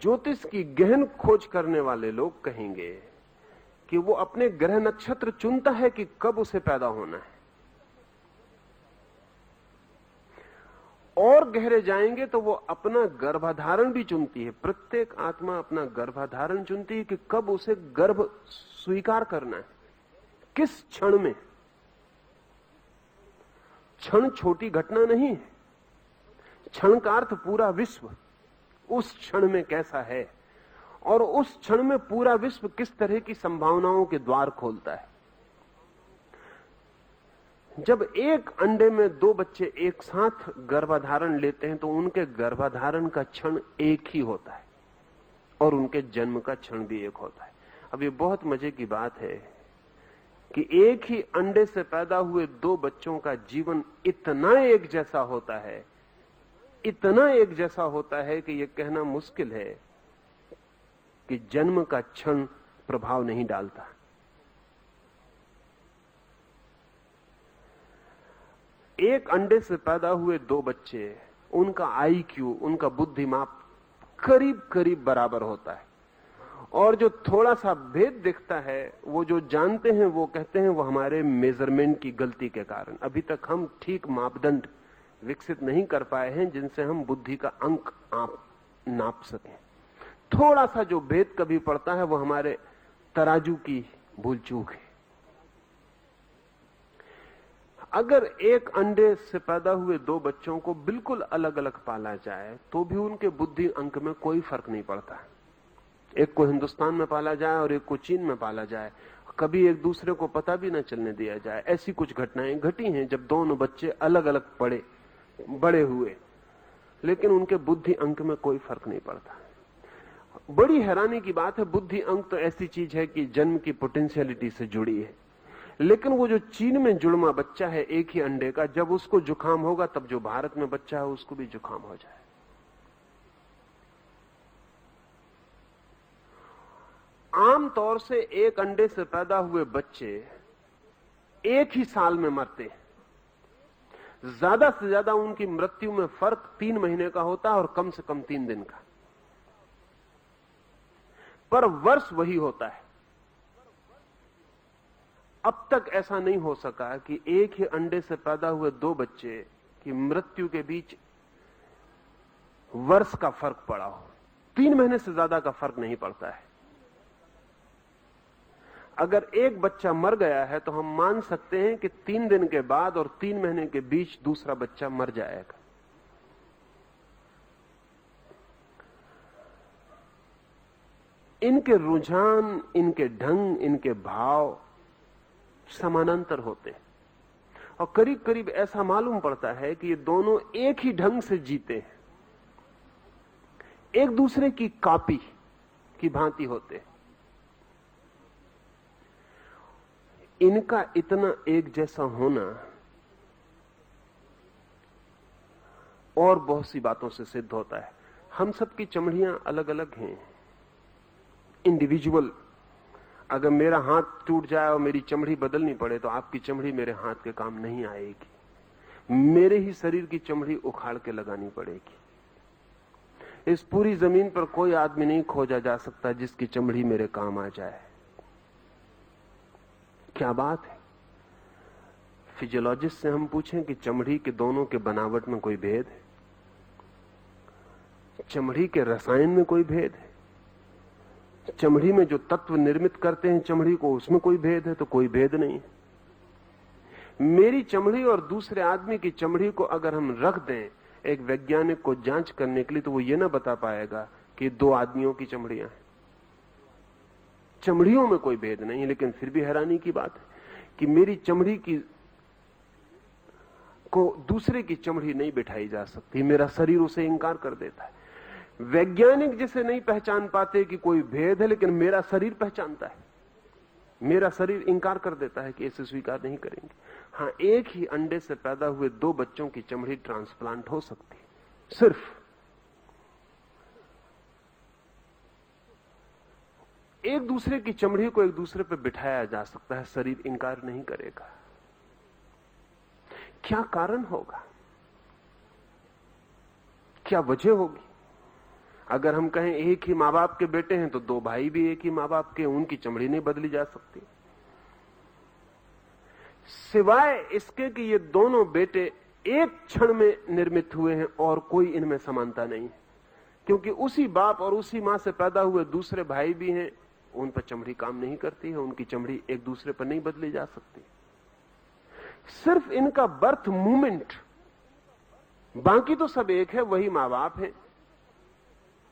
ज्योतिष की गहन खोज करने वाले लोग कहेंगे कि वो अपने ग्रह नक्षत्र चुनता है कि कब उसे पैदा होना है। और गहरे जाएंगे तो वो अपना गर्भाधारण भी चुनती है। प्रत्येक आत्मा अपना गर्भाधारण चुनती है कि कब उसे गर्भ स्वीकार करना है, किस क्षण में। क्षण छोटी घटना नहीं है, क्षण का अर्थ पूरा विश्व उस क्षण में कैसा है, और उस क्षण में पूरा विश्व किस तरह की संभावनाओं के द्वार खोलता है। जब एक अंडे में 2 बच्चे एक साथ गर्भाधारण लेते हैं तो उनके गर्भाधारण का क्षण एक ही होता है और उनके जन्म का क्षण भी एक होता है। अब ये बहुत मजे की बात है कि एक ही अंडे से पैदा हुए 2 बच्चों का जीवन इतना एक जैसा होता है, इतना एक जैसा होता है कि यह कहना मुश्किल है कि जन्म का क्षण प्रभाव नहीं डालता। एक अंडे से पैदा हुए दो बच्चे, उनका आईक्यू, उनका बुद्धिमाप करीब करीब बराबर होता है, और जो थोड़ा सा भेद दिखता है, वो जो जानते हैं वो कहते हैं वो हमारे मेजरमेंट की गलती के कारण। अभी तक हम ठीक मापदंड विकसित नहीं कर पाए हैं जिनसे हम बुद्धि का अंक नाप सकें। थोड़ा सा जो भेद कभी पड़ता है वो हमारे तराजू की भूल चूक है। अगर एक अंडे से पैदा हुए दो बच्चों को बिल्कुल अलग अलग पाला जाए तो भी उनके बुद्धि अंक में कोई फर्क नहीं पड़ता। एक को हिंदुस्तान में पाला जाए और एक को चीन में पाला जाए, कभी एक दूसरे को पता भी न चलने दिया जाए। ऐसी कुछ घटनाएं घटी हैं जब दोनों बच्चे अलग अलग बड़े हुए, लेकिन उनके बुद्धि अंक में कोई फर्क नहीं पड़ता। बड़ी हैरानी की बात है, बुद्धि अंक तो ऐसी चीज है कि जन्म की पोटेंशियलिटी से जुड़ी है, लेकिन वो जो चीन में जुड़वा बच्चा है एक ही अंडे का, जब उसको जुकाम होगा तब जो भारत में बच्चा है उसको भी जुकाम हो जाए। आमतौर से एक अंडे से पैदा हुए बच्चे एक ही साल में मरते हैं। ज्यादा से ज्यादा उनकी मृत्यु में फर्क 3 महीने का होता है और कम से कम 3 दिन का, पर वर्ष वही होता है। अब तक ऐसा नहीं हो सका कि एक ही अंडे से पैदा हुए दो बच्चे की मृत्यु के बीच वर्ष का फर्क पड़ा हो। 3 महीने से ज्यादा का फर्क नहीं पड़ता है। अगर एक बच्चा मर गया है तो हम मान सकते हैं कि 3 दिन के बाद और 3 महीने के बीच दूसरा बच्चा मर जाएगा। इनके रुझान, इनके ढंग, इनके भाव समानांतर होते हैं और करीब करीब ऐसा मालूम पड़ता है कि ये दोनों एक ही ढंग से जीते हैं, एक दूसरे की कॉपी की भांति होते हैं। इनका इतना एक जैसा होना और बहुत सी बातों से सिद्ध होता है। हम सबकी चमड़ियां अलग अलग हैं, इंडिविजुअल। अगर मेरा हाथ टूट जाए और मेरी चमड़ी बदलनी पड़े तो आपकी चमड़ी मेरे हाथ के काम नहीं आएगी, मेरे ही शरीर की चमड़ी उखाड़ के लगानी पड़ेगी। इस पूरी जमीन पर कोई आदमी नहीं खोजा जा सकता जिसकी चमड़ी मेरे काम आ जाए। क्या बात है। फिजियोलॉजिस्ट से हम पूछें कि चमड़ी के दोनों के बनावट में कोई भेद है, चमड़ी के रसायन में कोई भेद है, चमड़ी में जो तत्व निर्मित करते हैं चमड़ी को उसमें कोई भेद है? तो कोई भेद नहीं है। मेरी चमड़ी और दूसरे आदमी की चमड़ी को अगर हम रख दें एक वैज्ञानिक को जांच करने के लिए तो वो ये ना बता पाएगा कि 2 आदमियों की चमड़ियां हैं। चमड़ियों में कोई भेद नहीं है, लेकिन फिर भी हैरानी की बात है कि मेरी चमड़ी की को दूसरे की चमड़ी नहीं बिठाई जा सकती, मेरा शरीर उसे इंकार कर देता है। वैज्ञानिक जिसे नहीं पहचान पाते कि कोई भेद है, लेकिन मेरा शरीर पहचानता है, मेरा शरीर इंकार कर देता है कि इसे स्वीकार नहीं करेंगे। हां, एक ही अंडे से पैदा हुए 2 बच्चों की चमड़ी ट्रांसप्लांट हो सकती है, सिर्फ एक दूसरे की चमड़ी को एक दूसरे पर बिठाया जा सकता है, शरीर इंकार नहीं करेगा। क्या कारण होगा, क्या वजह होगी? अगर हम कहें एक ही मां बाप के बेटे हैं तो 2 भाई भी एक ही मां बाप के, उनकी चमड़ी नहीं बदली जा सकती, सिवाय इसके कि ये दोनों बेटे एक क्षण में निर्मित हुए हैं और कोई इनमें समानता नहीं है, क्योंकि उसी बाप और उसी मां से पैदा हुए दूसरे भाई भी हैं, उन पर चमड़ी काम नहीं करती है, उनकी चमड़ी एक दूसरे पर नहीं बदली जा सकती। सिर्फ इनका बर्थ मूवमेंट, बाकी तो सब एक है, वही मां बाप है।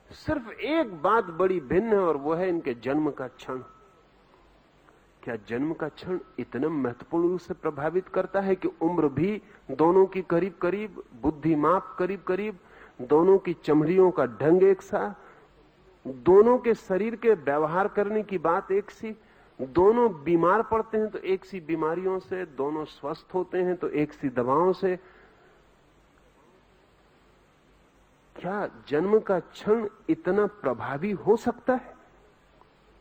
सिर्फ एक बात बड़ी भिन्न है और वो है इनके जन्म का क्षण। क्या जन्म का क्षण इतना महत्वपूर्ण रूप से प्रभावित करता है कि उम्र भी दोनों की करीब करीब, बुद्धिमाप करीब करीब, दोनों की चमड़ियों का ढंग एक सा, दोनों के शरीर के व्यवहार करने की बात एक सी, दोनों बीमार पड़ते हैं तो एक सी बीमारियों से, दोनों स्वस्थ होते हैं तो एक सी दवाओं से। क्या जन्म का क्षण इतना प्रभावी हो सकता है?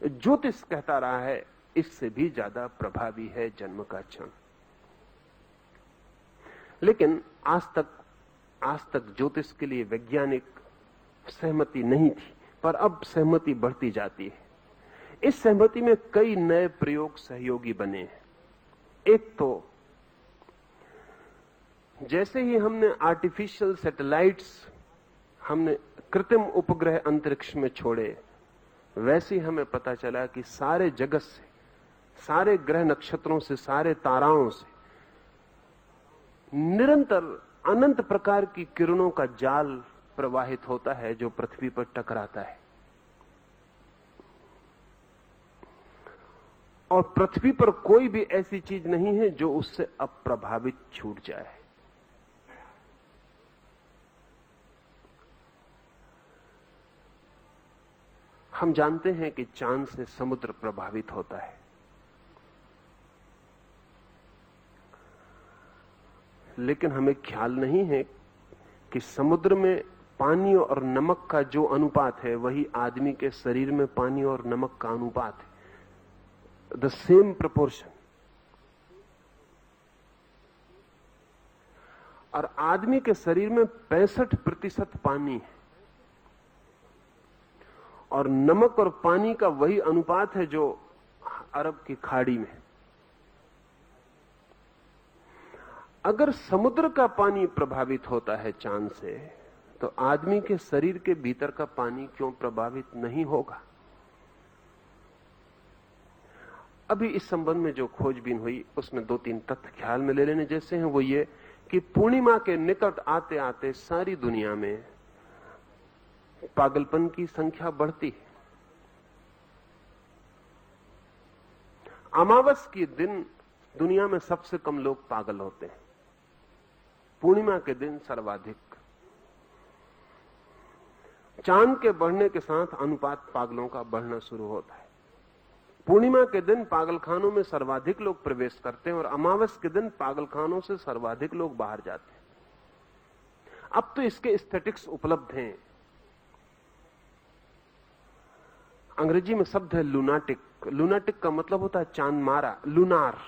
ज्योतिष कहता रहा है इससे भी ज्यादा प्रभावी है जन्म का क्षण। लेकिन आज तक ज्योतिष के लिए वैज्ञानिक सहमति नहीं थी, पर अब सहमति बढ़ती जाती है। इस सहमति में कई नए प्रयोग सहयोगी बने हैं। एक तो जैसे ही हमने आर्टिफिशियल सैटेलाइट्स, हमने कृत्रिम उपग्रह अंतरिक्ष में छोड़े, वैसे ही हमें पता चला कि सारे जगत से, सारे ग्रह नक्षत्रों से, सारे ताराओं से निरंतर अनंत प्रकार की किरणों का जाल प्रवाहित होता है जो पृथ्वी पर टकराता है। और पृथ्वी पर कोई भी ऐसी चीज नहीं है जो उससे अप्रभावित छूट जाए। हम जानते हैं कि चांद से समुद्र प्रभावित होता है, लेकिन हमें ख्याल नहीं है कि समुद्र में पानी और नमक का जो अनुपात है वही आदमी के शरीर में पानी और नमक का अनुपात है, द सेम प्रोपोर्शन। और आदमी के शरीर में 65% पानी है और नमक और पानी का वही अनुपात है जो अरब की खाड़ी में। अगर समुद्र का पानी प्रभावित होता है चांद से, तो आदमी के शरीर के भीतर का पानी क्यों प्रभावित नहीं होगा? अभी इस संबंध में जो खोजबीन हुई उसमें 2-3 तथ्य ख्याल में ले लेने जैसे हैं। वो ये कि पूर्णिमा के निकट आते आते सारी दुनिया में पागलपन की संख्या बढ़ती है। अमावस के दिन दुनिया में सबसे कम लोग पागल होते हैं, पूर्णिमा के दिन सर्वाधिक। चांद के बढ़ने के साथ अनुपात पागलों का बढ़ना शुरू होता है। पूर्णिमा के दिन पागलखानों में सर्वाधिक लोग प्रवेश करते हैं और अमावस के दिन पागलखानों से सर्वाधिक लोग बाहर जाते हैं। अब तो इसके स्टैटिस्टिक्स उपलब्ध हैं। अंग्रेजी में शब्द है लूनाटिक। लूनाटिक का मतलब होता है चांद मारा, लूनार।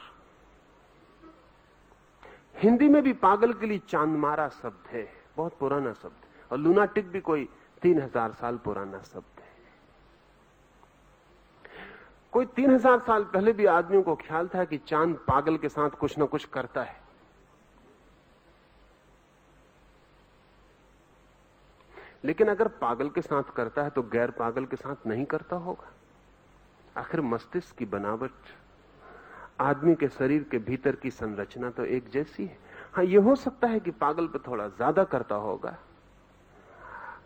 हिंदी में भी पागल के लिए चांद मारा शब्द है, बहुत पुराना शब्द। और लूनाटिक भी कोई 3000 साल पुराना शब्द है। कोई 3000 साल पहले भी आदमियों को ख्याल था कि चांद पागल के साथ कुछ ना कुछ करता है। लेकिन अगर पागल के साथ करता है तो गैर पागल के साथ नहीं करता होगा। आखिर मस्तिष्क की बनावट, आदमी के शरीर के भीतर की संरचना तो एक जैसी है। हाँ, यह हो सकता है कि पागल पे थोड़ा ज्यादा करता होगा,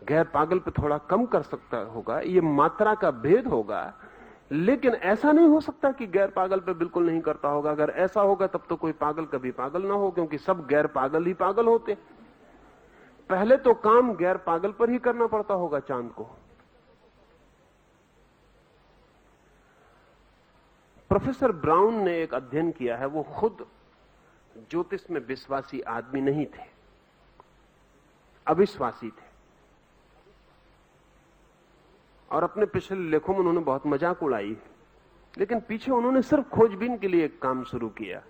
गैर पागल पे थोड़ा कम कर सकता होगा, ये मात्रा का भेद होगा। लेकिन ऐसा नहीं हो सकता कि गैर पागल पे बिल्कुल नहीं करता होगा। अगर ऐसा होगा तब तो कोई पागल कभी पागल ना हो, क्योंकि सब गैर पागल ही पागल होते। पहले तो काम गैर पागल पर ही करना पड़ता होगा चांद को। प्रोफेसर ब्राउन ने एक अध्ययन किया है। वो खुद ज्योतिष में विश्वासी आदमी नहीं थे, अविश्वासी थे। और अपने पिछले लेखों में उन्होंने बहुत मजाक उड़ाई, लेकिन पीछे उन्होंने सिर्फ खोजबीन के लिए एक काम शुरू किया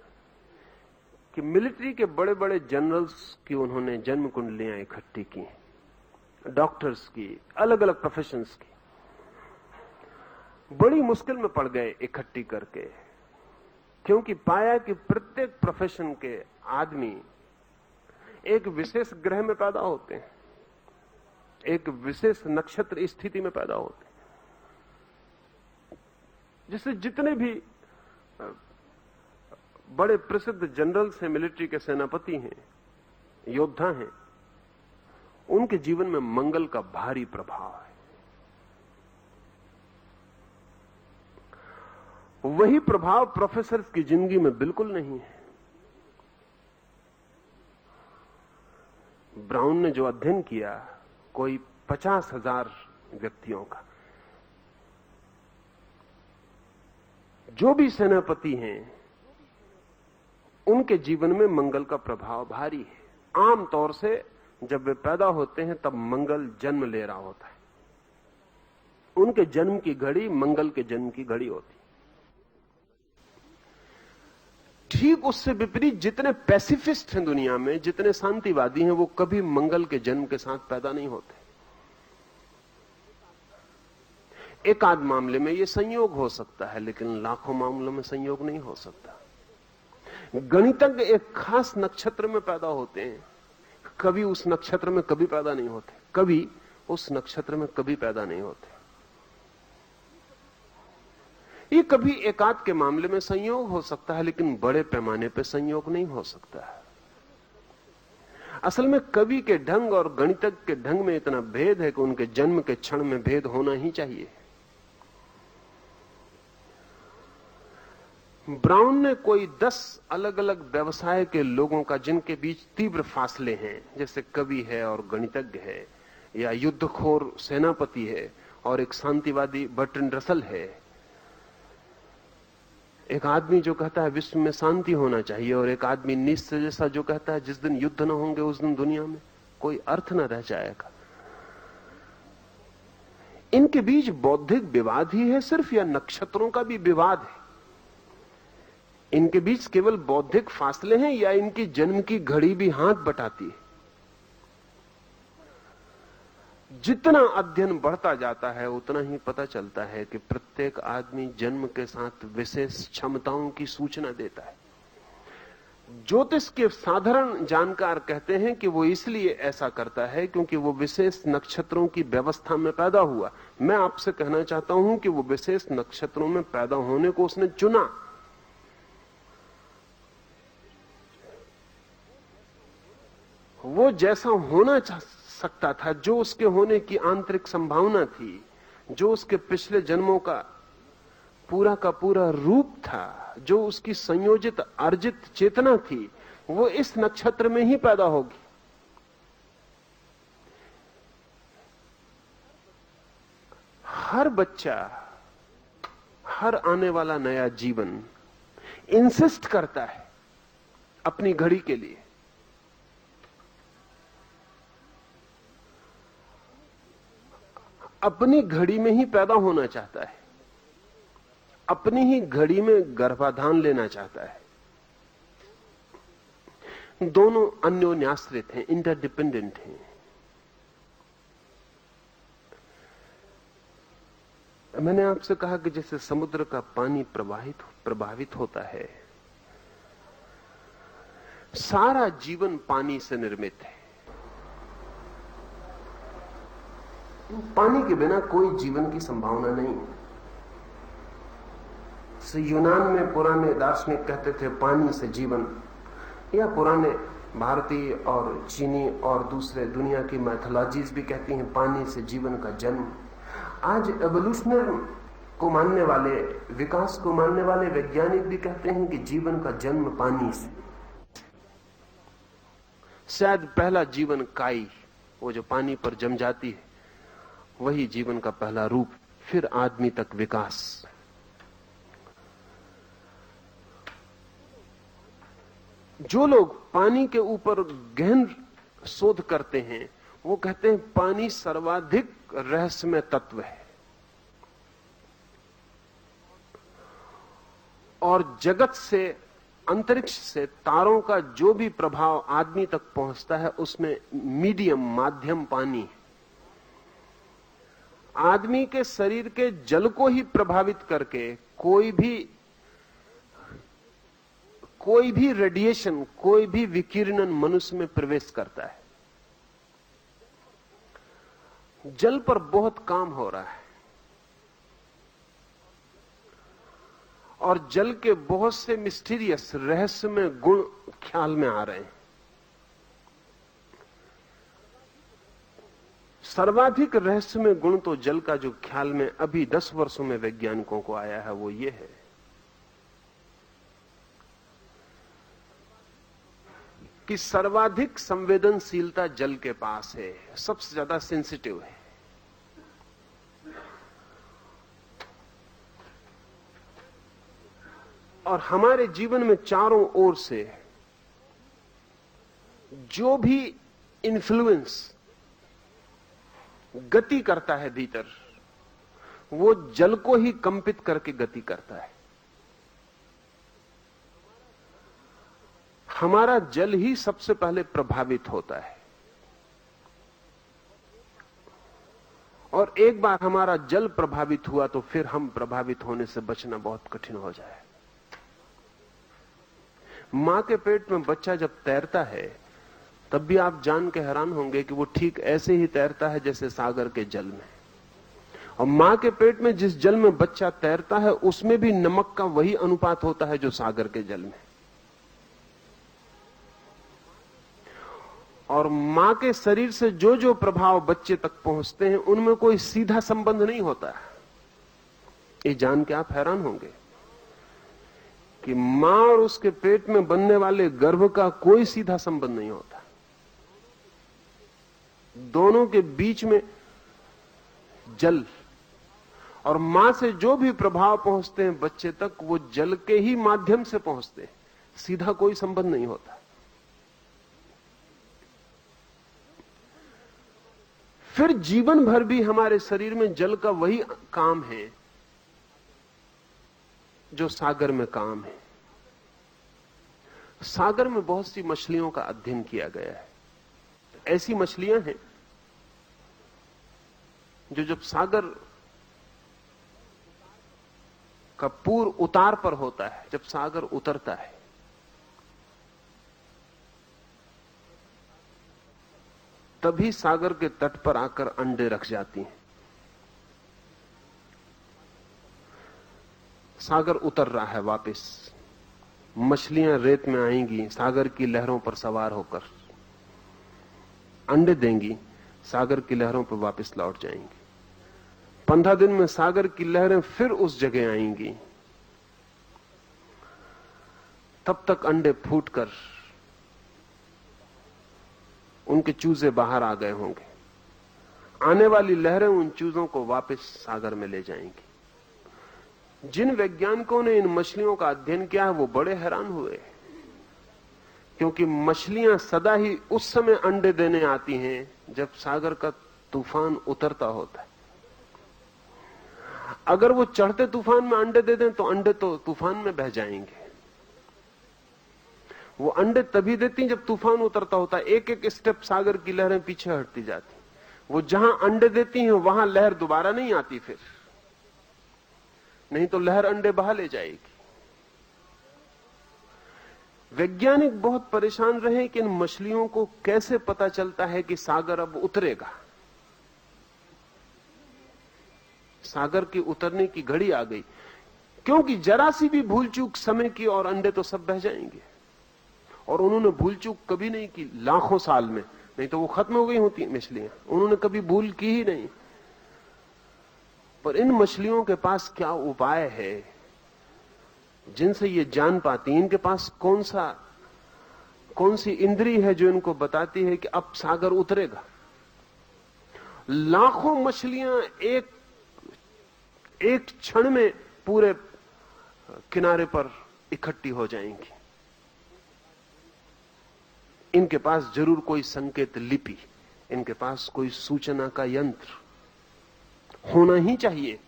कि मिलिट्री के बड़े बड़े जनरल्स की उन्होंने जन्म कुंडलियां इकट्ठी की, डॉक्टर्स की, अलग अलग प्रोफेशंस की। बड़ी मुश्किल में पड़ गए इकट्ठी करके, क्योंकि पाया कि प्रत्येक प्रोफेशन के आदमी एक विशेष ग्रह में पैदा होते हैं, एक विशेष नक्षत्र स्थिति में पैदा होते हैं। जिससे जितने भी बड़े प्रसिद्ध जनरल्स हैं, मिलिट्री के सेनापति हैं, योद्धा हैं, उनके जीवन में मंगल का भारी प्रभाव है। वही प्रभाव प्रोफेसर की जिंदगी में बिल्कुल नहीं है। ब्राउन ने जो अध्ययन किया, कोई 50,000 व्यक्तियों का, जो भी सेनापति हैं, उनके जीवन में मंगल का प्रभाव भारी है। आमतौर से जब वे पैदा होते हैं तब मंगल जन्म ले रहा होता है। उनके जन्म की घड़ी मंगल के जन्म की घड़ी होती। ठीक उससे विपरीत जितने पैसिफिस्ट हैं दुनिया में, जितने शांतिवादी हैं, वो कभी मंगल के जन्म के साथ पैदा नहीं होते। एक आध मामले में यह संयोग हो सकता है, लेकिन लाखों मामलों में संयोग नहीं हो सकता। गणितज्ञ एक खास नक्षत्र में पैदा होते हैं, कभी उस नक्षत्र में कभी पैदा नहीं होते, कभी उस नक्षत्र में कभी पैदा नहीं होते। ये कभी एकाध के मामले में संयोग हो सकता है, लेकिन बड़े पैमाने पर संयोग नहीं हो सकता है। असल में कवि के ढंग और गणितज्ञ के ढंग में इतना भेद है कि उनके जन्म के क्षण में भेद होना ही चाहिए। ब्राउन ने कोई 10 अलग अलग व्यवसाय के लोगों का, जिनके बीच तीव्र फासले हैं, जैसे कवि है और गणितज्ञ है, या युद्धखोर सेनापति है और एक शांतिवादी बर्ट्रैंड रसल है, एक आदमी जो कहता है विश्व में शांति होना चाहिए, और एक आदमी नीत्शे जैसा जो कहता है जिस दिन युद्ध न होंगे उस दिन दुनिया में कोई अर्थ न रह जाएगा। इनके बीच बौद्धिक विवाद ही है सिर्फ, या नक्षत्रों का भी विवाद है? इनके बीच केवल बौद्धिक फासले हैं, या इनकी जन्म की घड़ी भी हाथ बटाती है? जितना अध्ययन बढ़ता जाता है उतना ही पता चलता है कि प्रत्येक आदमी जन्म के साथ विशेष क्षमताओं की सूचना देता है। ज्योतिष के साधारण जानकार कहते हैं कि वो इसलिए ऐसा करता है क्योंकि वो विशेष नक्षत्रों की व्यवस्था में पैदा हुआ। मैं आपसे कहना चाहता हूं कि वो विशेष नक्षत्रों में पैदा होने को उसने चुना। वो जैसा होना सकता था, जो उसके होने की आंतरिक संभावना थी, जो उसके पिछले जन्मों का पूरा रूप था, जो उसकी संयोजित अर्जित चेतना थी, वो इस नक्षत्र में ही पैदा होगी। हर बच्चा, हर आने वाला नया जीवन इंसिस्ट करता है अपनी घड़ी के लिए। अपनी घड़ी में ही पैदा होना चाहता है, अपनी ही घड़ी में गर्भाधान लेना चाहता है। दोनों अन्योन्याश्रित हैं, इंटरडिपेंडेंट हैं। मैंने आपसे कहा कि जैसे समुद्र का पानी प्रभावित होता है, सारा जीवन पानी से निर्मित है। पानी के बिना कोई जीवन की संभावना नहीं है। यूनान में पुराने दार्शनिक कहते थे पानी से जीवन, या पुराने भारतीय और चीनी और दूसरे दुनिया की मैथोलॉजीज भी कहती हैं पानी से जीवन का जन्म। आज एवोल्यूशनर को मानने वाले, विकास को मानने वाले वैज्ञानिक भी कहते हैं कि जीवन का जन्म पानी से। शायद पहला जीवन काई, वो जो पानी पर जम जाती है, वही जीवन का पहला रूप, फिर आदमी तक विकास। जो लोग पानी के ऊपर गहन शोध करते हैं वो कहते हैं पानी सर्वाधिक रहस्यमय तत्व है, और जगत से, अंतरिक्ष से, तारों का जो भी प्रभाव आदमी तक पहुंचता है उसमें मीडियम, माध्यम पानी है। आदमी के शरीर के जल को ही प्रभावित करके कोई भी रेडिएशन, कोई भी विकिरणन मनुष्य में प्रवेश करता है। जल पर बहुत काम हो रहा है और जल के बहुत से मिस्टीरियस, रहस्यमय गुण ख्याल में आ रहे हैं। सर्वाधिक रहस्यमय गुण तो जल का जो ख्याल में अभी 10 वर्षों में वैज्ञानिकों को आया है वो ये है कि सर्वाधिक संवेदनशीलता जल के पास है, सबसे ज्यादा सेंसिटिव है। और हमारे जीवन में चारों ओर से जो भी इन्फ्लुएंस गति करता है भीतर, वो जल को ही कंपित करके गति करता है। हमारा जल ही सबसे पहले प्रभावित होता है, और एक बार हमारा जल प्रभावित हुआ तो फिर हम प्रभावित होने से बचना बहुत कठिन हो जाए। मां के पेट में बच्चा जब तैरता है तब भी आप जान के हैरान होंगे कि वो ठीक ऐसे ही तैरता है जैसे सागर के जल में। और मां के पेट में जिस जल में बच्चा तैरता है उसमें भी नमक का वही अनुपात होता है जो सागर के जल में। और मां के शरीर से जो जो प्रभाव बच्चे तक पहुंचते हैं उनमें कोई सीधा संबंध नहीं होता है। ये जान के आप हैरान होंगे कि मां और उसके पेट में बनने वाले गर्भ का कोई सीधा संबंध नहीं होता। दोनों के बीच में जल, और मां से जो भी प्रभाव पहुंचते हैं बच्चे तक वो जल के ही माध्यम से पहुंचते हैं, सीधा कोई संबंध नहीं होता। फिर जीवन भर भी हमारे शरीर में जल का वही काम है जो सागर में काम है। सागर में बहुत सी मछलियों का अध्ययन किया गया है। ऐसी मछलियां हैं जो जब सागर का पूर्व उतार पर होता है, जब सागर उतरता है, तभी सागर के तट पर आकर अंडे रख जाती हैं। सागर उतर रहा है वापस, मछलियां रेत में आएंगी, सागर की लहरों पर सवार होकर अंडे देंगी, सागर की लहरों पर वापस लौट जाएंगी। 15 दिन में सागर की लहरें फिर उस जगह आएंगी, तब तक अंडे फूटकर उनके चूजे बाहर आ गए होंगे। आने वाली लहरें उन चूजों को वापस सागर में ले जाएंगी। जिन वैज्ञानिकों ने इन मछलियों का अध्ययन किया है वो बड़े हैरान हुए, क्योंकि मछलियां सदा ही उस समय अंडे देने आती हैं जब सागर का तूफान उतरता होता है। अगर वो चढ़ते तूफान में अंडे दे दें तो अंडे तो तूफान में बह जाएंगे। वो अंडे तभी देती जब तूफान उतरता होता है। एक एक स्टेप सागर की लहरें पीछे हटती जाती। वो जहां अंडे देती हैं वहां लहर दोबारा नहीं आती फिर, नहीं तो लहर अंडे बहा ले जाएगी। वैज्ञानिक बहुत परेशान रहे कि इन मछलियों को कैसे पता चलता है कि सागर अब उतरेगा। सागर की उतरने की घड़ी आ गई, क्योंकि जरा सी भी भूल चूक समय की और अंडे तो सब बह जाएंगे। और उन्होंने भूल चूक कभी नहीं की लाखों साल में, नहीं तो वो खत्म हो गई होती मछलियां। उन्होंने कभी भूल की ही नहीं। पर इन मछलियों के पास क्या उपाय है जिनसे ये जान पाती? इनके पास कौन सी इंद्री है जो इनको बताती है कि अब सागर उतरेगा? लाखों मछलियां एक क्षण में पूरे किनारे पर इकट्ठी हो जाएंगी। इनके पास जरूर कोई संकेत लिपि, इनके पास कोई सूचना का यंत्र होना ही चाहिए।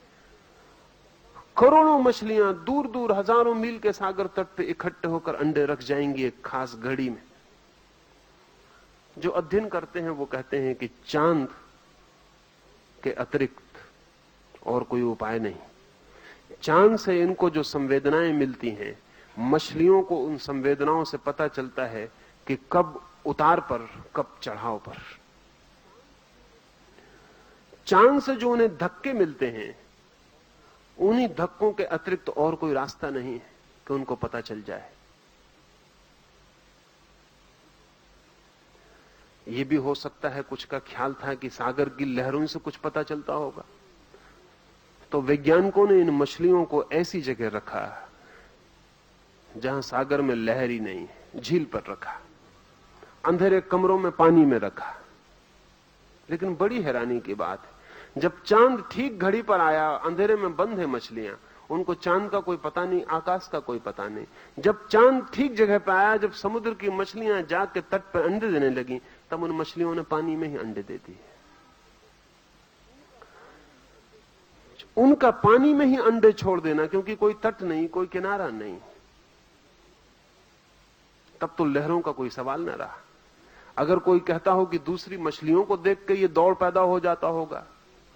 करोड़ों मछलियां दूर दूर हजारों मील के सागर तट पे इकट्ठे होकर अंडे रख जाएंगी एक खास घड़ी में। जो अध्ययन करते हैं वो कहते हैं कि चांद के अतिरिक्त और कोई उपाय नहीं। चांद से इनको जो संवेदनाएं मिलती हैं, मछलियों को उन संवेदनाओं से पता चलता है कि कब उतार पर, कब चढ़ाव पर। चांद से जो उन्हें धक्के मिलते हैं, उन्हीं धक्कों के अतिरिक्त और कोई रास्ता नहीं है कि उनको पता चल जाए। यह भी हो सकता है कुछ का ख्याल था कि सागर की लहरों से कुछ पता चलता होगा, तो वैज्ञानिकों ने इन मछलियों को ऐसी जगह रखा जहां सागर में लहर ही नहीं है, झील पर रखा, अंधेरे कमरों में पानी में रखा। लेकिन बड़ी हैरानी की बात है, जब चांद ठीक घड़ी पर आया, अंधेरे में बंद है मछलियां, उनको चांद का कोई पता नहीं, आकाश का कोई पता नहीं। जब चांद ठीक जगह पर आया, जब समुद्र की मछलियां जाके तट पर अंडे देने लगी, तब उन मछलियों ने पानी में ही अंडे दे दिए। उनका पानी में ही अंडे छोड़ देना, क्योंकि कोई तट नहीं, कोई किनारा नहीं, तब तो लहरों का कोई सवाल न रहा। अगर कोई कहता हो कि दूसरी मछलियों को देख के ये दौड़ पैदा हो जाता होगा,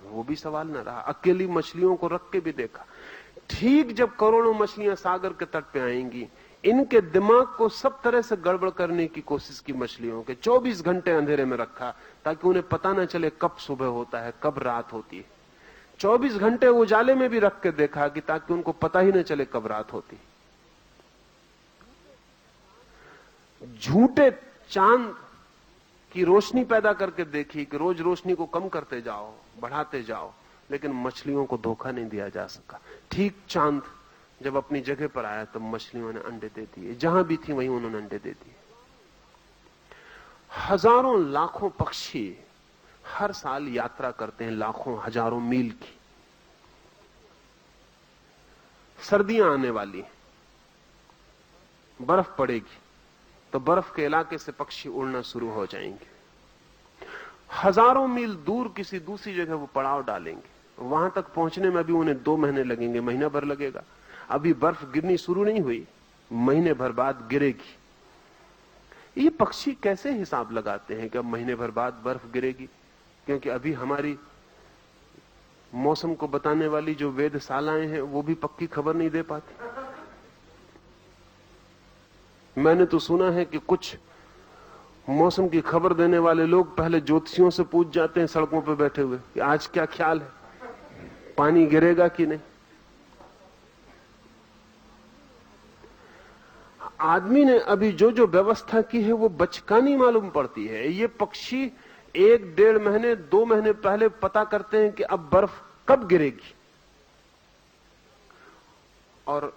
वो भी सवाल न रहा। अकेली मछलियों को रख के भी देखा। ठीक जब करोड़ों मछलियां सागर के तट पे आएंगी, इनके दिमाग को सब तरह से गड़बड़ करने की कोशिश की मछलियों के। 24 घंटे अंधेरे में रखा ताकि उन्हें पता न चले कब सुबह होता है, कब रात होती है। 24 घंटे उजाले में भी रख के देखा कि ताकि उनको पता ही न चले कब रात होती। झूठे चांद की रोशनी पैदा करके देखी कि रोज रोशनी को कम करते जाओ, बढ़ाते जाओ, लेकिन मछलियों को धोखा नहीं दिया जा सका। ठीक चांद जब अपनी जगह पर आया तब मछलियों ने अंडे दे दिए। जहां भी थी वहीं उन्होंने अंडे दे दिए। हजारों लाखों पक्षी हर साल यात्रा करते हैं, लाखों हजारों मील की। सर्दियां आने वाली, बर्फ पड़ेगी तो बर्फ के इलाके से पक्षी उड़ना शुरू हो जाएंगे। हजारों मील दूर किसी दूसरी जगह वो पड़ाव डालेंगे। वहां तक पहुंचने में अभी उन्हें 2 महीने लगेंगे, महीना भर लगेगा। अभी बर्फ गिरनी शुरू नहीं हुई, महीने भर बाद गिरेगी। ये पक्षी कैसे हिसाब लगाते हैं कि अब महीने भर बाद बर्फ गिरेगी? क्योंकि अभी हमारी मौसम को बताने वाली जो वेधशालाएं हैं वो भी पक्की खबर नहीं दे पाती। मैंने तो सुना है कि कुछ मौसम की खबर देने वाले लोग पहले ज्योतिषियों से पूछ जाते हैं सड़कों पर बैठे हुए कि आज क्या ख्याल है, पानी गिरेगा कि नहीं। आदमी ने अभी जो जो व्यवस्था की है वो बचकानी मालूम पड़ती है। ये पक्षी 1-1.5 महीने 2 महीने पहले पता करते हैं कि अब बर्फ कब गिरेगी, और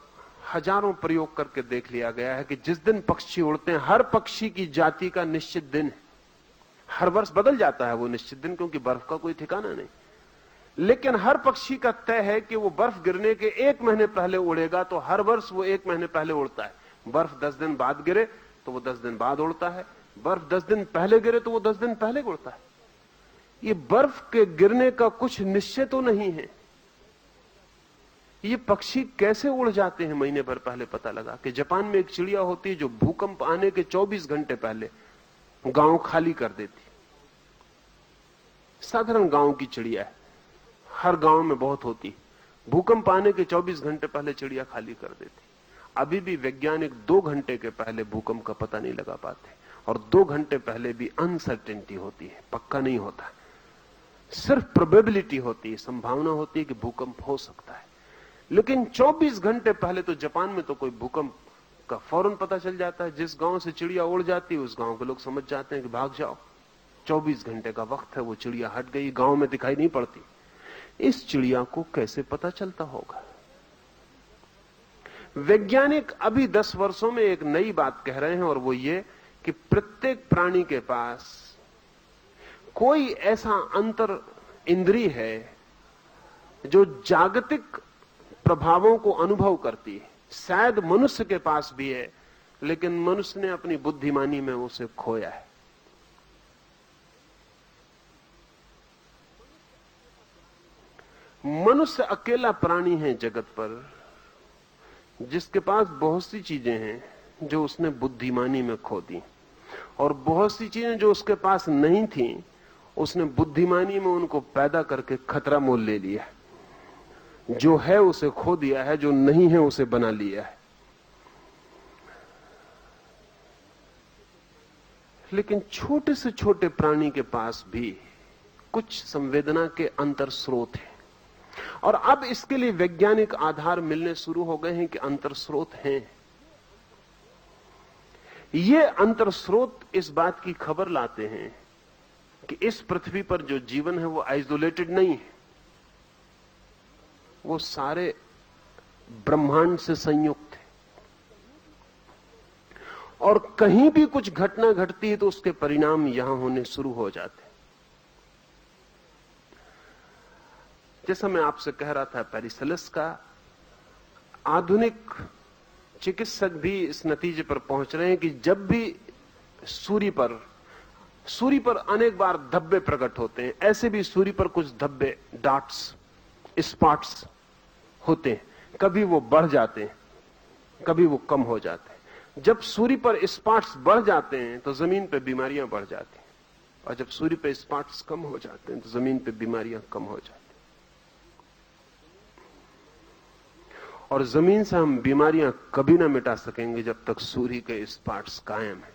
हजारों प्रयोग करके देख लिया गया है कि जिस दिन पक्षी उड़ते हैं, हर पक्षी की जाति का निश्चित दिन है। हर वर्ष बदल जाता है वो निश्चित दिन, क्योंकि बर्फ का कोई ठिकाना नहीं। लेकिन हर पक्षी का तय है कि वो बर्फ गिरने के 1 महीने पहले उड़ेगा, तो हर वर्ष वो 1 महीने पहले उड़ता है। बर्फ 10 दिन बाद गिरे तो वो 10 दिन बाद उड़ता है। बर्फ 10 दिन पहले गिरे तो वो 10 दिन पहले उड़ता है। ये बर्फ के गिरने का कुछ निश्चय तो नहीं है। ये पक्षी कैसे उड़ जाते हैं महीने भर पहले पता लगा कि जापान में एक चिड़िया होती है जो भूकंप आने के 24 घंटे पहले गांव खाली कर देती। साधारण गांव की चिड़िया है, हर गांव में बहुत होती। भूकंप आने के 24 घंटे पहले चिड़िया खाली कर देती। अभी भी वैज्ञानिक 2 घंटे के पहले भूकंप का पता नहीं लगा पाते, और 2 घंटे पहले भी अनसर्टेनिटी होती है, पक्का नहीं होता। सिर्फ प्रोबेबिलिटी होती है, संभावना होती है कि भूकंप हो सकता है। लेकिन 24 घंटे पहले तो जापान में तो कोई भूकंप का फौरन पता चल जाता है। जिस गांव से चिड़िया उड़ जाती है उस गांव के लोग समझ जाते हैं कि भाग जाओ, 24 घंटे का वक्त है, वो चिड़िया हट गई, गांव में दिखाई नहीं पड़ती। इस चिड़िया को कैसे पता चलता होगा? वैज्ञानिक अभी 10 वर्षों में एक नई बात कह रहे हैं, और वो ये कि प्रत्येक प्राणी के पास कोई ऐसा अंतर इंद्रिय है जो जागतिक प्रभावों को अनुभव करती है। शायद मनुष्य के पास भी है, लेकिन मनुष्य ने अपनी बुद्धिमानी में उसे खोया है। मनुष्य अकेला प्राणी है जगत पर जिसके पास बहुत सी चीजें हैं जो उसने बुद्धिमानी में खो दी, और बहुत सी चीजें जो उसके पास नहीं थी उसने बुद्धिमानी में उनको पैदा करके खतरा मोल ले लिया। जो है उसे खो दिया है, जो नहीं है उसे बना लिया है। लेकिन छोटे से छोटे प्राणी के पास भी कुछ संवेदना के अंतर स्रोत हैं, और अब इसके लिए वैज्ञानिक आधार मिलने शुरू हो गए हैं कि अंतर स्रोत हैं। ये अंतर स्रोत इस बात की खबर लाते हैं कि इस पृथ्वी पर जो जीवन है वो आइसोलेटेड नहीं है, वो सारे ब्रह्मांड से संयुक्त है। और कहीं भी कुछ घटना घटती है तो उसके परिणाम यहां होने शुरू हो जाते हैं। जैसा मैं आपसे कह रहा था पेरिसेलस का, आधुनिक चिकित्सक भी इस नतीजे पर पहुंच रहे हैं कि जब भी सूर्य पर अनेक बार धब्बे प्रकट होते हैं, ऐसे भी सूर्य पर कुछ धब्बे, डॉट्स, स्पॉट्स होते हैं। कभी वो बढ़ जाते हैं, कभी वो कम हो जाते हैं। जब सूर्य पर स्पॉट्स बढ़ जाते हैं तो जमीन पर बीमारियां बढ़ जाती हैं, और जब सूर्य पर स्पॉट्स कम हो जाते हैं तो जमीन पर बीमारियां कम हो जाती हैं। और जमीन से हम बीमारियां कभी ना मिटा सकेंगे जब तक सूर्य के स्पॉट्स कायम है।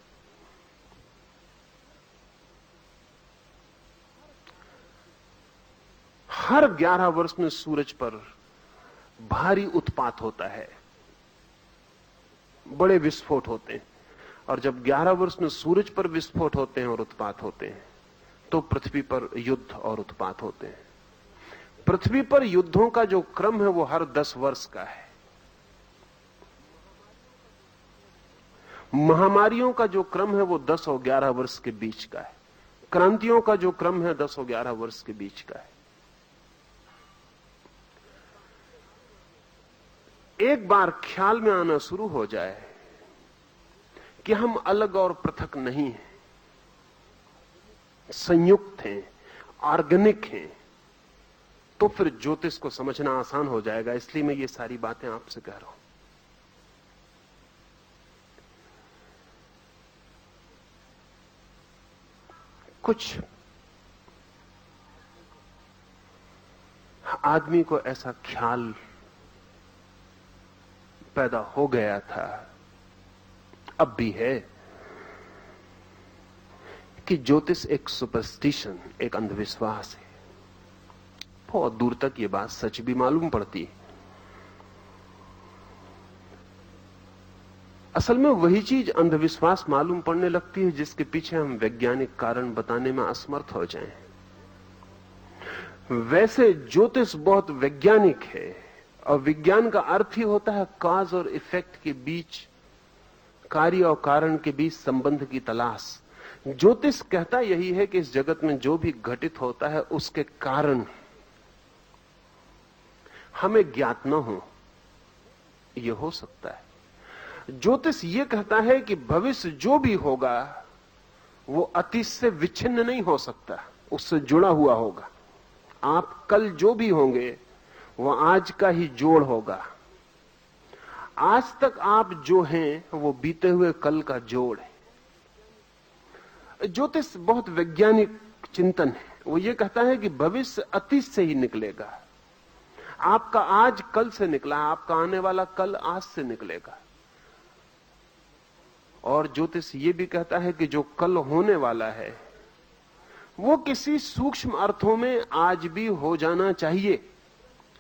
हर 11 वर्ष में सूरज पर भारी उत्पात होता है, बड़े विस्फोट होते हैं, और जब 11 वर्ष में सूरज पर विस्फोट होते हैं और उत्पात होते हैं तो पृथ्वी पर युद्ध और उत्पात होते हैं। पृथ्वी पर युद्धों का जो क्रम है वो हर 10 वर्ष का है। महामारियों का जो क्रम है वो 10 और 11 वर्ष के बीच का है। क्रांतियों का जो क्रम है 10 और 11 वर्ष के बीच का है। एक बार ख्याल में आना शुरू हो जाए कि हम अलग और पृथक नहीं हैं, संयुक्त हैं, ऑर्गेनिक हैं, तो फिर ज्योतिष को समझना आसान हो जाएगा। इसलिए मैं ये सारी बातें आपसे कह रहा हूं। कुछ आदमी को ऐसा ख्याल पैदा हो गया था, अब भी है, कि ज्योतिष एक सुपरस्टिशन, एक अंधविश्वास है। बहुत दूर तक ये बात सच भी मालूम पड़ती है। असल में वही चीज अंधविश्वास मालूम पड़ने लगती है जिसके पीछे हम वैज्ञानिक कारण बताने में असमर्थ हो जाएं। वैसे ज्योतिष बहुत वैज्ञानिक है, और विज्ञान का अर्थ ही होता है कॉज और इफेक्ट के बीच, कार्य और कारण के बीच संबंध की तलाश। ज्योतिष कहता यही है कि इस जगत में जो भी घटित होता है उसके कारण हमें ज्ञात न हो, यह हो सकता है। ज्योतिष यह कहता है कि भविष्य जो भी होगा वो अतीत से विच्छिन्न नहीं हो सकता, उससे जुड़ा हुआ होगा। आप कल जो भी होंगे वो आज का ही जोड़ होगा। आज तक आप जो हैं वो बीते हुए कल का जोड़ है। ज्योतिष बहुत वैज्ञानिक चिंतन है। वो ये कहता है कि भविष्य अतीत से ही निकलेगा। आपका आज कल से निकला, आपका आने वाला कल आज से निकलेगा। और ज्योतिष ये भी कहता है कि जो कल होने वाला है वो किसी सूक्ष्म अर्थों में आज भी हो जाना चाहिए।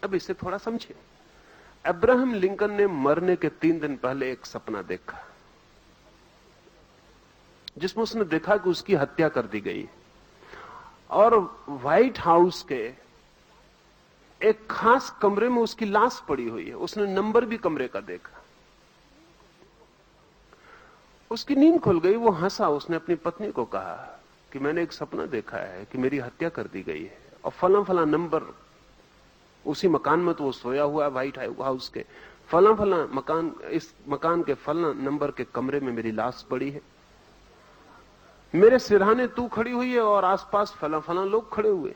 अब इसे थोड़ा समझे। अब्राहम लिंकन ने मरने के 3 दिन पहले एक सपना देखा जिसमें उसने देखा कि उसकी हत्या कर दी गई, और व्हाइट हाउस के एक खास कमरे में उसकी लाश पड़ी हुई है। उसने नंबर भी कमरे का देखा। उसकी नींद खुल गई, वो हंसा। उसने अपनी पत्नी को कहा कि मैंने एक सपना देखा है कि मेरी हत्या कर दी गई है, और फला फला नंबर, उसी मकान में तो वो सोया हुआ है व्हाइट हाउस के, फला फला मकान, इस मकान के फला नंबर के कमरे में मेरी लाश पड़ी है। मेरे सिरहाने तू खड़ी हुई है और आसपास फला फला लोग खड़े हुए।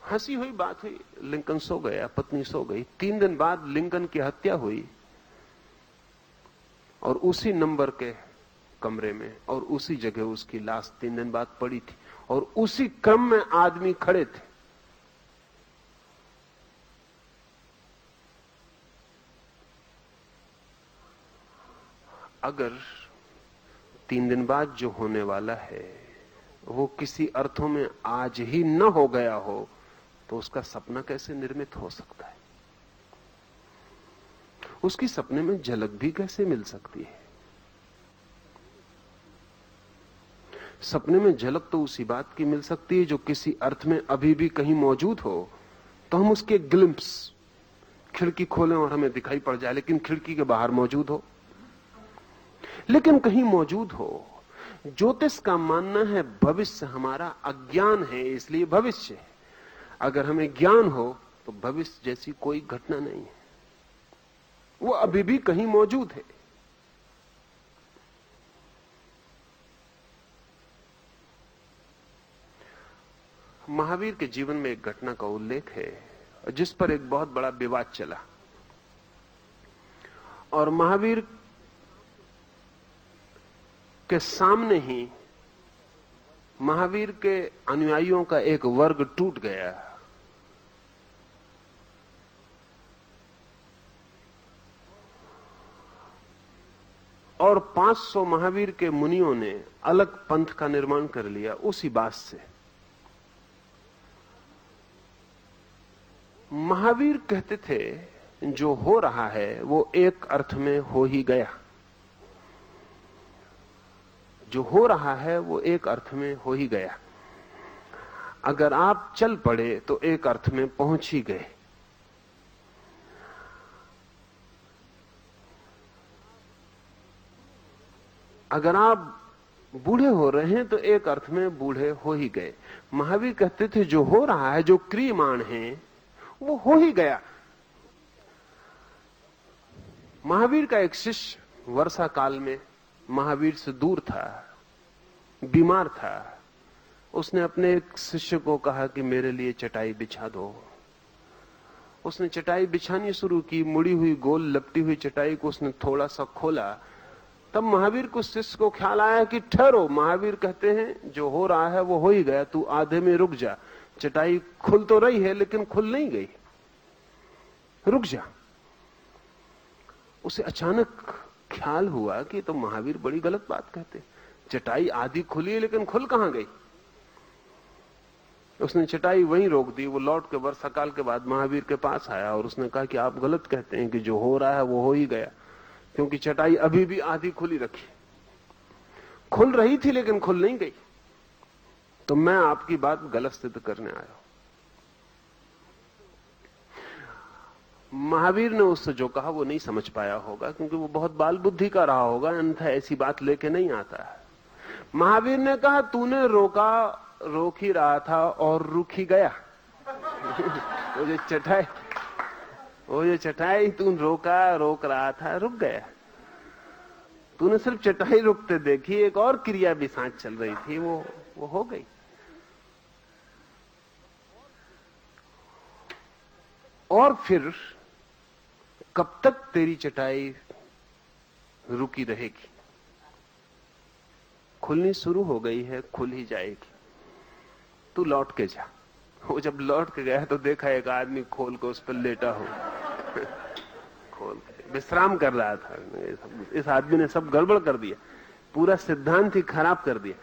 हंसी हुई बात हुई। लिंकन सो गया, पत्नी सो गई। 3 दिन बाद लिंकन की हत्या हुई, और उसी नंबर के कमरे में और उसी जगह उसकी लाश 3 दिन बाद पड़ी थी, और उसी क्रम में आदमी खड़े थे। अगर 3 दिन बाद जो होने वाला है वो किसी अर्थों में आज ही न हो गया हो, तो उसका सपना कैसे निर्मित हो सकता है? उसकी सपने में झलक भी कैसे मिल सकती है? सपने में झलक तो उसी बात की मिल सकती है जो किसी अर्थ में अभी भी कहीं मौजूद हो, तो हम उसके ग्लिम्प्स, खिड़की खोलें और हमें दिखाई पड़ जाए, लेकिन खिड़की के बाहर मौजूद हो, लेकिन कहीं मौजूद हो। ज्योतिष का मानना है भविष्य हमारा अज्ञान है, इसलिए भविष्य है। अगर हमें ज्ञान हो तो भविष्य जैसी कोई घटना नहीं है, वो अभी भी कहीं मौजूद है। महावीर के जीवन में एक घटना का उल्लेख है जिस पर एक बहुत बड़ा विवाद चला, और महावीर के सामने ही महावीर के अनुयायियों का एक वर्ग टूट गया। और 500 महावीर के मुनियों ने अलग पंथ का निर्माण कर लिया उसी बात से। महावीर कहते थे जो हो रहा है वो एक अर्थ में हो ही गया। जो हो रहा है वो एक अर्थ में हो ही गया। अगर आप चल पड़े तो एक अर्थ में पहुंच ही गए। अगर आप बूढ़े हो रहे हैं तो एक अर्थ में बूढ़े हो ही गए। महावीर कहते थे जो हो रहा है, जो क्रियमाण है, वो हो ही गया। महावीर का एक शिष्य वर्षा काल में महावीर से दूर था, बीमार था। उसने अपने एक शिष्य को कहा कि मेरे लिए चटाई बिछा दो। उसने चटाई बिछानी शुरू की। मुड़ी हुई गोल लपटी हुई चटाई को उसने थोड़ा सा खोला। तब महावीर को शिष्य को ख्याल आया कि ठहरो, महावीर कहते हैं जो हो रहा है वो हो ही गया, तू आधे में रुक जा। चटाई खुल तो रही है लेकिन खुल नहीं गई, रुक जा। उसे अचानक ख्याल हुआ कि तो महावीर बड़ी गलत बात कहते। चटाई आधी खुली है लेकिन खुल कहां गई। उसने चटाई वहीं रोक दी। वो लौट के वर्षा काल के बाद महावीर के पास आया और उसने कहा कि आप गलत कहते हैं कि जो हो रहा है वो हो ही गया, क्योंकि चटाई अभी भी आधी खुली रखी। खुल रही थी लेकिन खुल नहीं गई। तो मैं आपकी बात गलत सिद्ध करने आया। महावीर ने उससे जो कहा वो नहीं समझ पाया होगा, क्योंकि वो बहुत बाल बुद्धि का रहा होगा, अन्यथा ऐसी बात लेके नहीं आता है। महावीर ने कहा तूने रोका, रोक ही रहा था और रुक ही गया। वो जो चटाई तू रोका, रोक रहा था, रुक गया। तूने सिर्फ चटाई रुकते देखी, एक और क्रिया भी साथ चल रही थी, वो हो गई। और फिर कब तक तेरी चटाई रुकी रहेगी? खुलनी शुरू हो गई है, खुल ही जाएगी। तू लौट के जा। वो जब लौट के गया तो देखा एक आदमी खोल के उस पर लेटा हो, खोल के विश्राम कर रहा था। इस आदमी ने सब गड़बड़ कर दिया, पूरा सिद्धांत ही खराब कर दिया।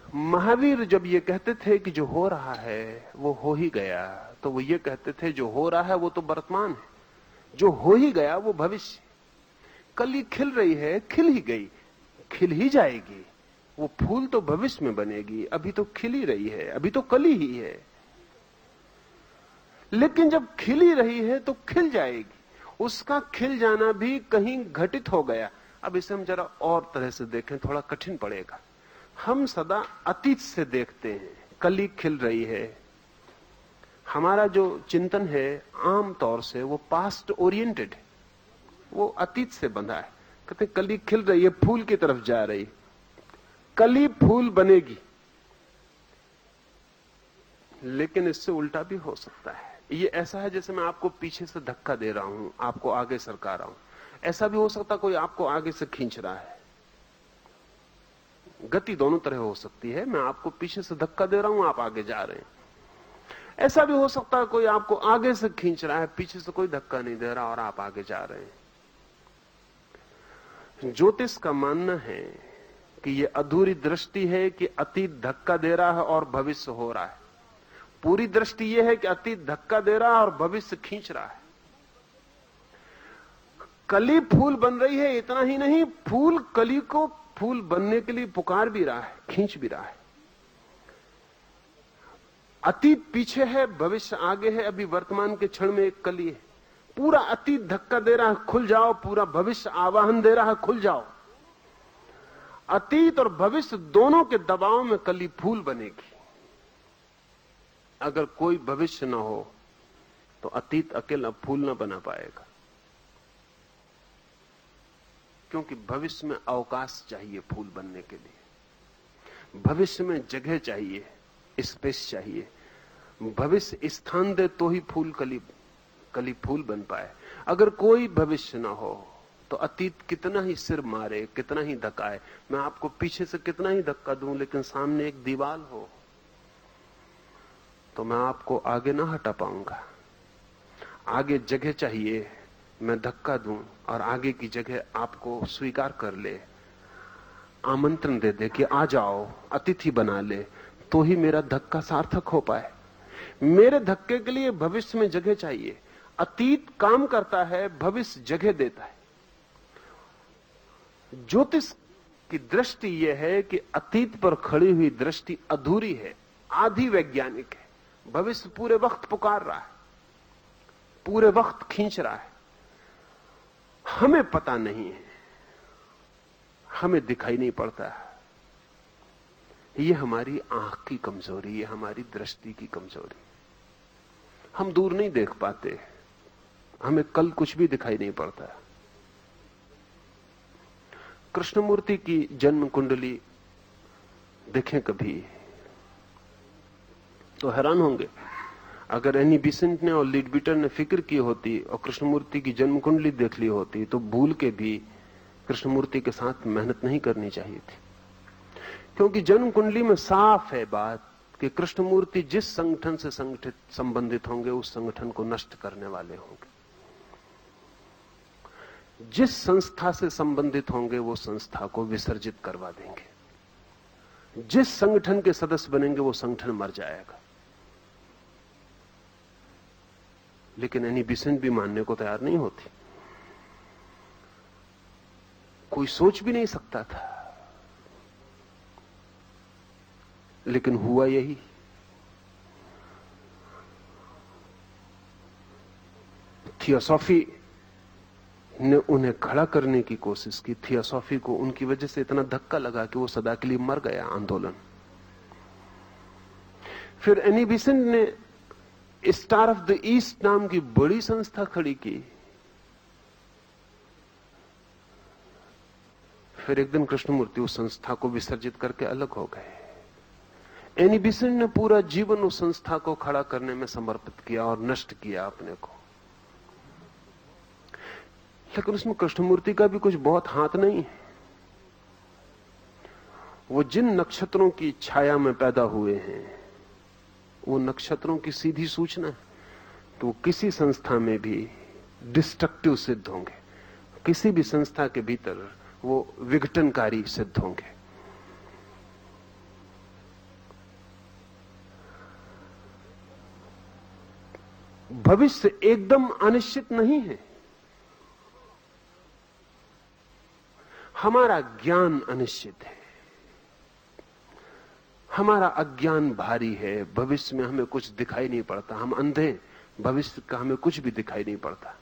महावीर जब ये कहते थे कि जो हो रहा है वो हो ही गया, तो वो ये कहते थे जो हो रहा है वो तो वर्तमान है, जो हो ही गया वो भविष्य। कली खिल रही है, खिल ही गई, खिल ही जाएगी। वो फूल तो भविष्य में बनेगी, अभी तो खिल ही रही है, अभी तो कली ही है। लेकिन जब खिल ही रही है तो खिल जाएगी। उसका खिल जाना भी कहीं घटित हो गया। अब इसे हम जरा और तरह से देखें, थोड़ा कठिन पड़ेगा। हम सदा अतीत से देखते हैं, कली खिल रही है। हमारा जो चिंतन है आम तौर से वो पास्ट ओरिएंटेड है, वो अतीत से बंधा है। कहते कली खिल रही है, फूल की तरफ जा रही, कली फूल बनेगी। लेकिन इससे उल्टा भी हो सकता है। ये ऐसा है जैसे मैं आपको पीछे से धक्का दे रहा हूं, आपको आगे सरका रहा हूं। ऐसा भी हो सकता कोई आपको आगे से खींच रहा है। गति दोनों तरह हो सकती है। मैं आपको पीछे से धक्का दे रहा हूं, आप आगे जा रहे हैं। ऐसा भी हो सकता है कोई आपको आगे से खींच रहा है, पीछे से कोई धक्का नहीं दे रहा और आप आगे जा रहे हैं। ज्योतिष का मानना है कि यह अधूरी दृष्टि है कि अतीत धक्का दे रहा है और भविष्य हो रहा है। पूरी दृष्टि यह है कि अतीत धक्का दे रहा है और भविष्य खींच रहा है। कली फूल बन रही है, इतना ही नहीं, फूल कली को फूल बनने के लिए पुकार भी रहा है, खींच भी रहा है। अतीत पीछे है, भविष्य आगे है, अभी वर्तमान के क्षण में एक कली है। पूरा अतीत धक्का दे रहा है, खुल जाओ, पूरा भविष्य आवाहन दे रहा है, खुल जाओ। अतीत और भविष्य दोनों के दबाव में कली फूल बनेगी। अगर कोई भविष्य ना हो तो अतीत अकेला फूल ना बना पाएगा, क्योंकि भविष्य में अवकाश चाहिए फूल बनने के लिए। भविष्य में जगह चाहिए, स्पेस चाहिए। भविष्य स्थान दे तो ही फूल कली फूल बन पाए। अगर कोई भविष्य ना हो तो अतीत कितना ही सिर मारे, कितना ही धक्काए, मैं आपको पीछे से कितना ही धक्का दूं, लेकिन सामने एक दीवार हो तो मैं आपको आगे ना हटा पाऊंगा। आगे जगह चाहिए, मैं धक्का दूं और आगे की जगह आपको स्वीकार कर ले, आमंत्रण दे दे कि आ जाओ, अतिथि बना ले, तो ही मेरा धक्का सार्थक हो पाए। मेरे धक्के के लिए भविष्य में जगह चाहिए। अतीत काम करता है, भविष्य जगह देता है। ज्योतिष की दृष्टि यह है कि अतीत पर खड़ी हुई दृष्टि अधूरी है, आधी वैज्ञानिक है। भविष्य पूरे वक्त पुकार रहा है, पूरे वक्त खींच रहा है, हमें पता नहीं है, हमें दिखाई नहीं पड़ता है। ये हमारी आंख की कमजोरी है, हमारी दृष्टि की कमजोरी। हम दूर नहीं देख पाते, हमें कल कुछ भी दिखाई नहीं पड़ता। कृष्णमूर्ति की जन्म कुंडली देखें कभी तो हैरान होंगे। अगर एनी बिसेंट ने और लीडबीटर ने फिक्र की होती और कृष्णमूर्ति की जन्म कुंडली देख ली होती तो भूल के भी कृष्णमूर्ति के साथ मेहनत नहीं करनी चाहिए थी, क्योंकि जन्म कुंडली में साफ है बात कि कृष्णमूर्ति जिस संगठन से संबंधित होंगे उस संगठन को नष्ट करने वाले होंगे, जिस संस्था से संबंधित होंगे वो संस्था को विसर्जित करवा देंगे, जिस संगठन के सदस्य बनेंगे वो संगठन मर जाएगा। लेकिन एनी बिसेंट भी मानने को तैयार नहीं होती। कोई सोच भी नहीं सकता था, लेकिन हुआ यही। थियोसॉफी ने उन्हें खड़ा करने की कोशिश की। थियोसॉफी को उनकी वजह से इतना धक्का लगा कि वो सदा के लिए मर गया आंदोलन। फिर एनी बिसेंट ने स्टार ऑफ द ईस्ट नाम की बड़ी संस्था खड़ी की। फिर एक दिन कृष्णमूर्ति उस संस्था को विसर्जित करके अलग हो गए। एनी बिसेंट ने पूरा जीवन उस संस्था को खड़ा करने में समर्पित किया और नष्ट किया अपने को। लेकिन उसमें कृष्णमूर्ति का भी कुछ बहुत हाथ नहीं है। वो जिन नक्षत्रों की छाया में पैदा हुए हैं वो नक्षत्रों की सीधी सूचना है, तो वो किसी संस्था में भी डिस्ट्रक्टिव सिद्ध होंगे, किसी भी संस्था के भीतर वो विघटनकारी सिद्ध होंगे। भविष्य एकदम अनिश्चित नहीं है। हमारा ज्ञान अनिश्चित है, हमारा अज्ञान भारी है। भविष्य में हमें कुछ दिखाई नहीं पड़ता, हम अंधे, भविष्य का हमें कुछ भी दिखाई नहीं पड़ता।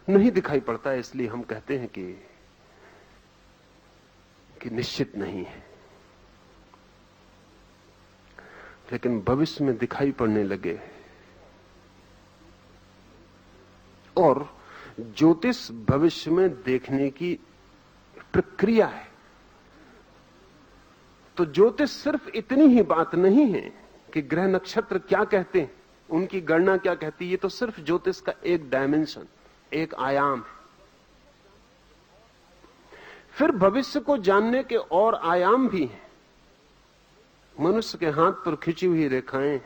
नहीं दिखाई पड़ता इसलिए हम कहते हैं कि निश्चित नहीं है। लेकिन भविष्य में दिखाई पड़ने लगे। और ज्योतिष भविष्य में देखने की प्रक्रिया है। तो ज्योतिष सिर्फ इतनी ही बात नहीं है कि ग्रह नक्षत्र क्या कहते हैं, उनकी गणना क्या कहती है। ये तो सिर्फ ज्योतिष का एक डायमेंशन, एक आयाम है। फिर भविष्य को जानने के और आयाम भी हैं। मनुष्य के हाथ पर खिंची हुई रेखाएं,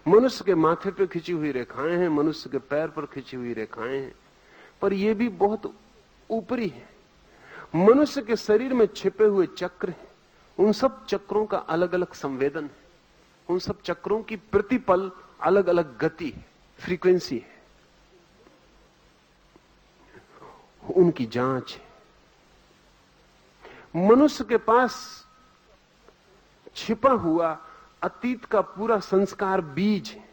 मनुष्य के माथे पर खिंची हुई रेखाएं हैं, मनुष्य के पैर पर खिंची हुई रेखाएं हैं, पर यह भी बहुत ऊपरी है। मनुष्य के शरीर में छिपे हुए चक्र हैं, उन सब चक्रों का अलग अलग संवेदन है, उन सब चक्रों की प्रतिपल अलग अलग गति है, फ्रीक्वेंसी है, उनकी जांच है। मनुष्य के पास छिपा हुआ अतीत का पूरा संस्कार बीज है।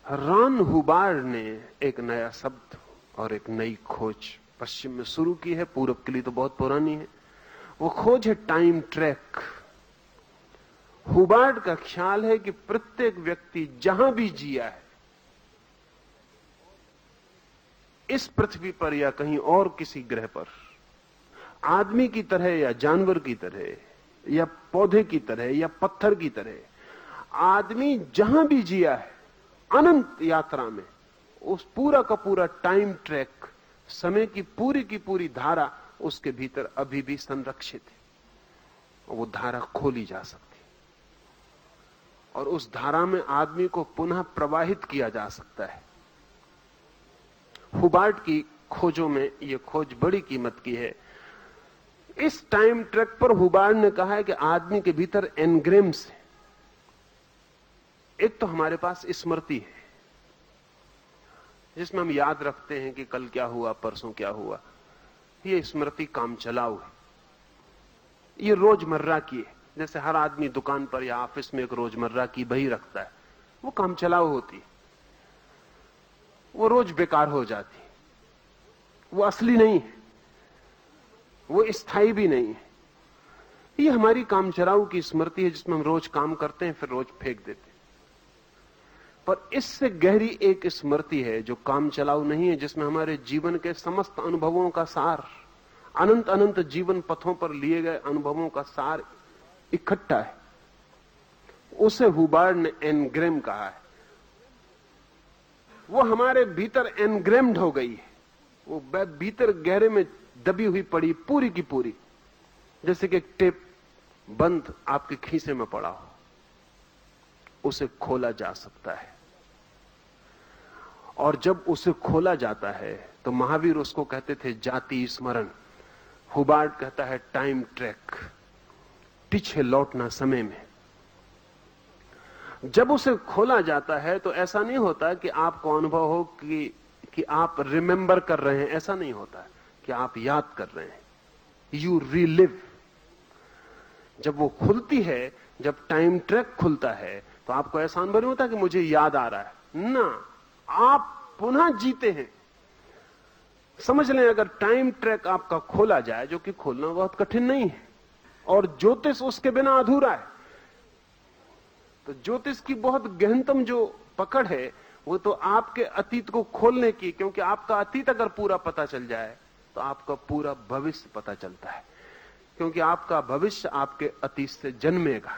रॉन हुबार्ड ने एक नया शब्द और एक नई खोज पश्चिम में शुरू की है, पूरब के लिए तो बहुत पुरानी है। वो खोज है टाइम ट्रैक। हुबार्ड का ख्याल है कि प्रत्येक व्यक्ति जहां भी जिया है, इस पृथ्वी पर या कहीं और किसी ग्रह पर, आदमी की तरह या जानवर की तरह या पौधे की तरह या पत्थर की तरह। आदमी जहां भी जिया है अनंत यात्रा में, उस पूरा का पूरा टाइम ट्रैक, समय की पूरी धारा उसके भीतर अभी भी संरक्षित है। वो धारा खोली जा सकती और उस धारा में आदमी को पुनः प्रवाहित किया जा सकता है। हुबार्ट की खोजों में यह खोज बड़ी कीमत की है। इस टाइम ट्रैक पर हुबार्ट ने कहा है कि आदमी के भीतर एनग्रेम्स है। एक तो हमारे पास स्मृति है जिसमें हम याद रखते हैं कि कल क्या हुआ, परसों क्या हुआ। ये स्मृति काम चलाऊ है, ये रोजमर्रा की है। जैसे हर आदमी दुकान पर या ऑफिस में एक रोजमर्रा की बही रखता है, वो काम चलाऊ होती है, वो रोज बेकार हो जाती है, वो असली नहीं है, वो स्थायी भी नहीं है। ये हमारी काम चलाऊ की स्मृति है जिसमें हम रोज काम करते हैं फिर रोज फेंक देते हैं। पर इससे गहरी एक स्मृति है जो काम चलाऊ नहीं है, जिसमें हमारे जीवन के समस्त अनुभवों का सार, अनंत अनंत जीवन पथों पर लिए गए अनुभवों का सार इकट्ठा है। उसे हुबार्ट ने एनग्रेम कहा है। वो हमारे भीतर एनग्रेम्ड हो गई है, वो भीतर गहरे में दबी हुई पड़ी पूरी की पूरी, जैसे कि एक टेप बंद आपके खीसे में पड़ा हो। उसे खोला जा सकता है, और जब उसे खोला जाता है तो महावीर उसको कहते थे जाति स्मरण, हुबार्ट कहता है टाइम ट्रैक, पीछे लौटना समय में। जब उसे खोला जाता है तो ऐसा नहीं होता कि आपको अनुभव हो कि आप रिमेंबर कर रहे हैं, ऐसा नहीं होता कि आप याद कर रहे हैं, यू रीलिव। जब वो खुलती है, जब टाइम ट्रैक खुलता है, तो आपको ऐसा अनुभव नहीं होता कि मुझे याद आ रहा है ना, आप पुनः जीते हैं। समझ लें, अगर टाइम ट्रैक आपका खोला जाए, जो कि खोलना बहुत कठिन नहीं है, और ज्योतिष उसके बिना अधूरा है, तो ज्योतिष की बहुत गहनतम जो पकड़ है वो तो आपके अतीत को खोलने की, क्योंकि आपका अतीत अगर पूरा पता चल जाए तो आपका पूरा भविष्य पता चलता है, क्योंकि आपका भविष्य आपके अतीत से जन्मेगा।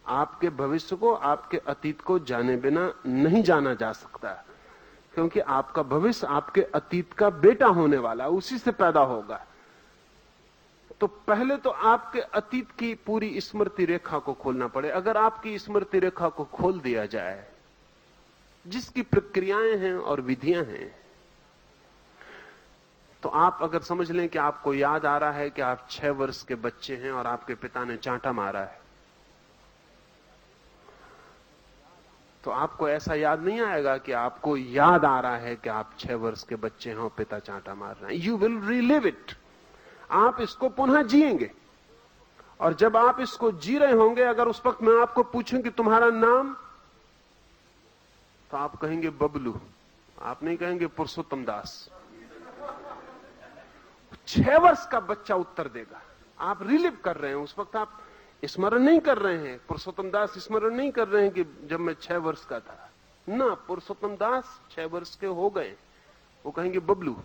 आपके भविष्य को, आपके अतीत को जाने बिना नहीं जाना जा सकता, क्योंकि आपका भविष्य आपके अतीत का बेटा होने वाला, उसी से पैदा होगा। तो पहले तो आपके अतीत की पूरी स्मृति रेखा को खोलना पड़े। अगर आपकी स्मृति रेखा को खोल दिया जाए, जिसकी प्रक्रियाएं हैं और विधियां हैं, तो आप अगर समझ लें कि आपको याद आ रहा है कि आप 6 वर्ष के बच्चे हैं और आपके पिता ने चांटा मारा है, तो आपको ऐसा याद नहीं आएगा कि आपको याद आ रहा है कि आप 6 वर्ष के बच्चे हैं और पिता चांटा मार रहे हैं। You will relive it. आप इसको पुनः जिएंगे, और जब आप इसको जी रहे होंगे, अगर उस वक्त मैं आपको पूछूं कि तुम्हारा नाम, तो आप कहेंगे बबलू, आप नहीं कहेंगे पुरुषोत्तम दास। 6 वर्ष का बच्चा उत्तर देगा। आप रिलिव कर रहे हैं, उस वक्त आप स्मरण नहीं कर रहे हैं, पुरुषोत्तम दास स्मरण नहीं कर रहे हैं कि जब मैं 6 वर्ष का था ना, पुरुषोत्तम दास 6 वर्ष के हो गए, वो कहेंगे बबलू।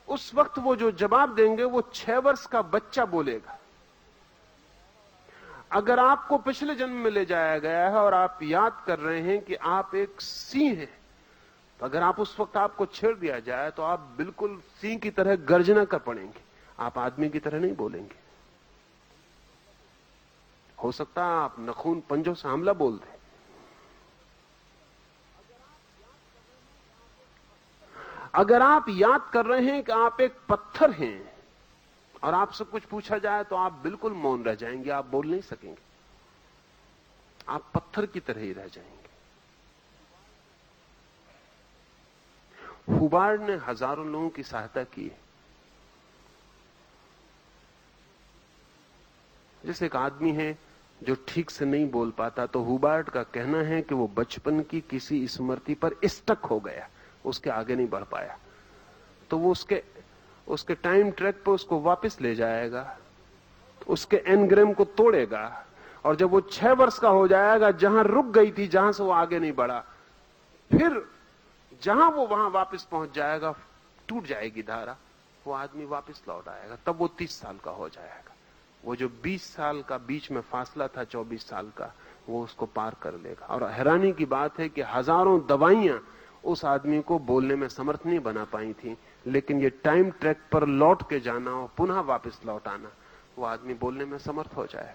उस वक्त वो जो जवाब देंगे वो 6 वर्ष का बच्चा बोलेगा। अगर आपको पिछले जन्म में ले जाया गया है और आप याद कर रहे हैं कि आप एक सिंह हैं, तो अगर आप उस वक्त आपको छेड़ दिया जाए तो आप बिल्कुल सिंह की तरह गर्जना कर पड़ेंगे, आप आदमी की तरह नहीं बोलेंगे। हो सकता है आप नखून पंजों से हमला बोल दें। अगर आप याद कर रहे हैं कि आप एक पत्थर हैं और आपसे कुछ पूछा जाए तो आप बिल्कुल मौन रह जाएंगे, आप बोल नहीं सकेंगे, आप पत्थर की तरह ही रह जाएंगे। हुबार्ट ने हजारों लोगों की सहायता की है। जैसे एक आदमी है जो ठीक से नहीं बोल पाता, तो हुबार्ट का कहना है कि वो बचपन की किसी स्मृति पर स्टक हो गया, उसके आगे नहीं बढ़ पाया, तो वो उसके टाइम ट्रैक पर उसको वापस ले जाएगा, उसके एनग्राम को तोड़ेगा, और जब वो 6 वर्ष का हो जाएगा, जहां रुक गई थी, जहां से वो आगे नहीं बढ़ा, फिर जहां वो वहां वापस पहुंच जाएगा, टूट जाएगी धारा, वो आदमी वापस लौट आएगा, तब वो 30 साल का हो जाएगा। वो जो 20 साल का बीच में फासला था 24 साल का, वो उसको पार कर लेगा। और हैरानी की बात है कि हजारों दवाइयां उस आदमी को बोलने में समर्थ नहीं बना पाई थी, लेकिन ये टाइम ट्रैक पर लौट के जाना और पुनः वापस लौट आना, वो आदमी बोलने में समर्थ हो जाए।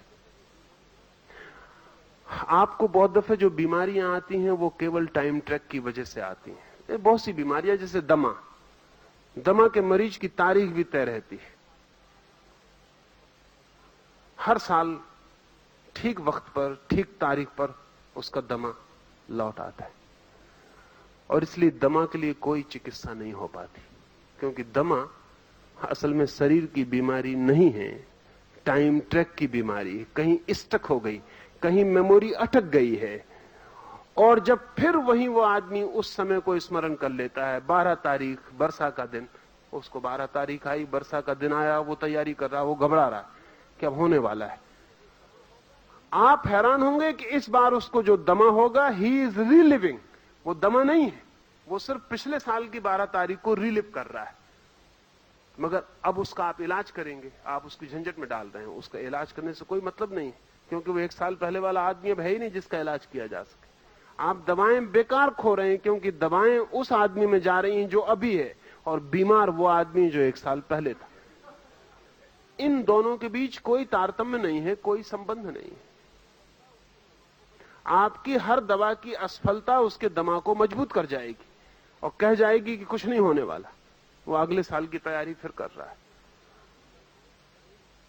आपको बहुत दफे जो बीमारियां आती हैं वो केवल टाइम ट्रैक की वजह से आती हैं। ये बहुत सी बीमारियां, जैसे दमा के मरीज की तारीख भी तय रहती है। हर साल ठीक वक्त पर, ठीक तारीख पर उसका दमा लौट आता है, और इसलिए दमा के लिए कोई चिकित्सा नहीं हो पाती, क्योंकि दमा असल में शरीर की बीमारी नहीं है, टाइम ट्रैक की बीमारी है। कहीं स्टक हो गई, कहीं मेमोरी अटक गई है, और जब फिर वही वो आदमी उस समय को स्मरण कर लेता है, 12 तारीख वर्षा का दिन, उसको 12 तारीख आई, वर्षा का दिन आया, वो तैयारी कर रहा, वो घबरा रहा कि अब होने वाला है। आप हैरान होंगे कि इस बार उसको जो दमा होगा, ही इज रीलिविंग। वो दमा नहीं है, वो सिर्फ पिछले साल की 12 तारीख को रीलिव कर रहा है। मगर अब उसका आप इलाज करेंगे, आप उसकी झंझट में डाल रहे हैं। उसका इलाज करने से कोई मतलब नहीं, क्योंकि वो 1 साल पहले वाला आदमी अब है ही नहीं जिसका इलाज किया जा सके। आप दवाएं बेकार खो रहे हैं, क्योंकि दवाएं उस आदमी में जा रही हैं जो अभी है, और बीमार वो आदमी जो 1 साल पहले था। इन दोनों के बीच कोई तारतम्य नहीं है, कोई संबंध नहीं है। आपकी हर दवा की असफलता उसके दमा को मजबूत कर जाएगी और कह जाएगी कि कुछ नहीं होने वाला। वो अगले साल की तैयारी फिर कर रहा है।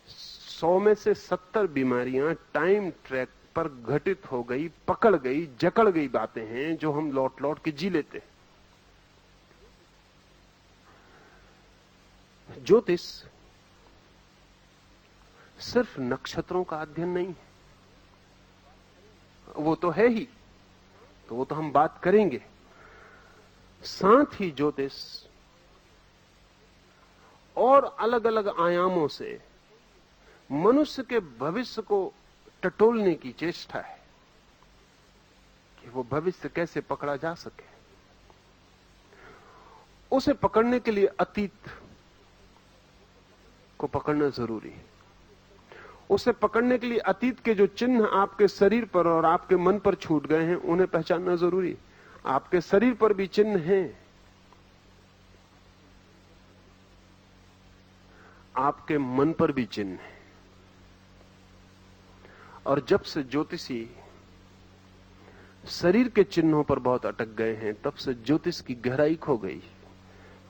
100 में से 70 बीमारियां टाइम ट्रैक पर घटित हो गई, पकड़ गई, जकड़ गई बातें हैं जो हम लौट लौट के जी लेते हैं। ज्योतिष सिर्फ नक्षत्रों का अध्ययन नहीं है, वो तो है ही, तो वो तो हम बात करेंगे। साथ ही ज्योतिष और अलग अलग आयामों से मनुष्य के भविष्य को टटोलने की चेष्टा है कि वो भविष्य कैसे पकड़ा जा सके। उसे पकड़ने के लिए अतीत को पकड़ना जरूरी है। उसे पकड़ने के लिए अतीत के जो चिन्ह आपके शरीर पर और आपके मन पर छूट गए हैं, उन्हें पहचानना जरूरी है। आपके शरीर पर भी चिन्ह हैं, आपके मन पर भी चिन्ह है। और जब से ज्योतिषी शरीर के चिन्हों पर बहुत अटक गए हैं, तब से ज्योतिष की गहराई खो गई,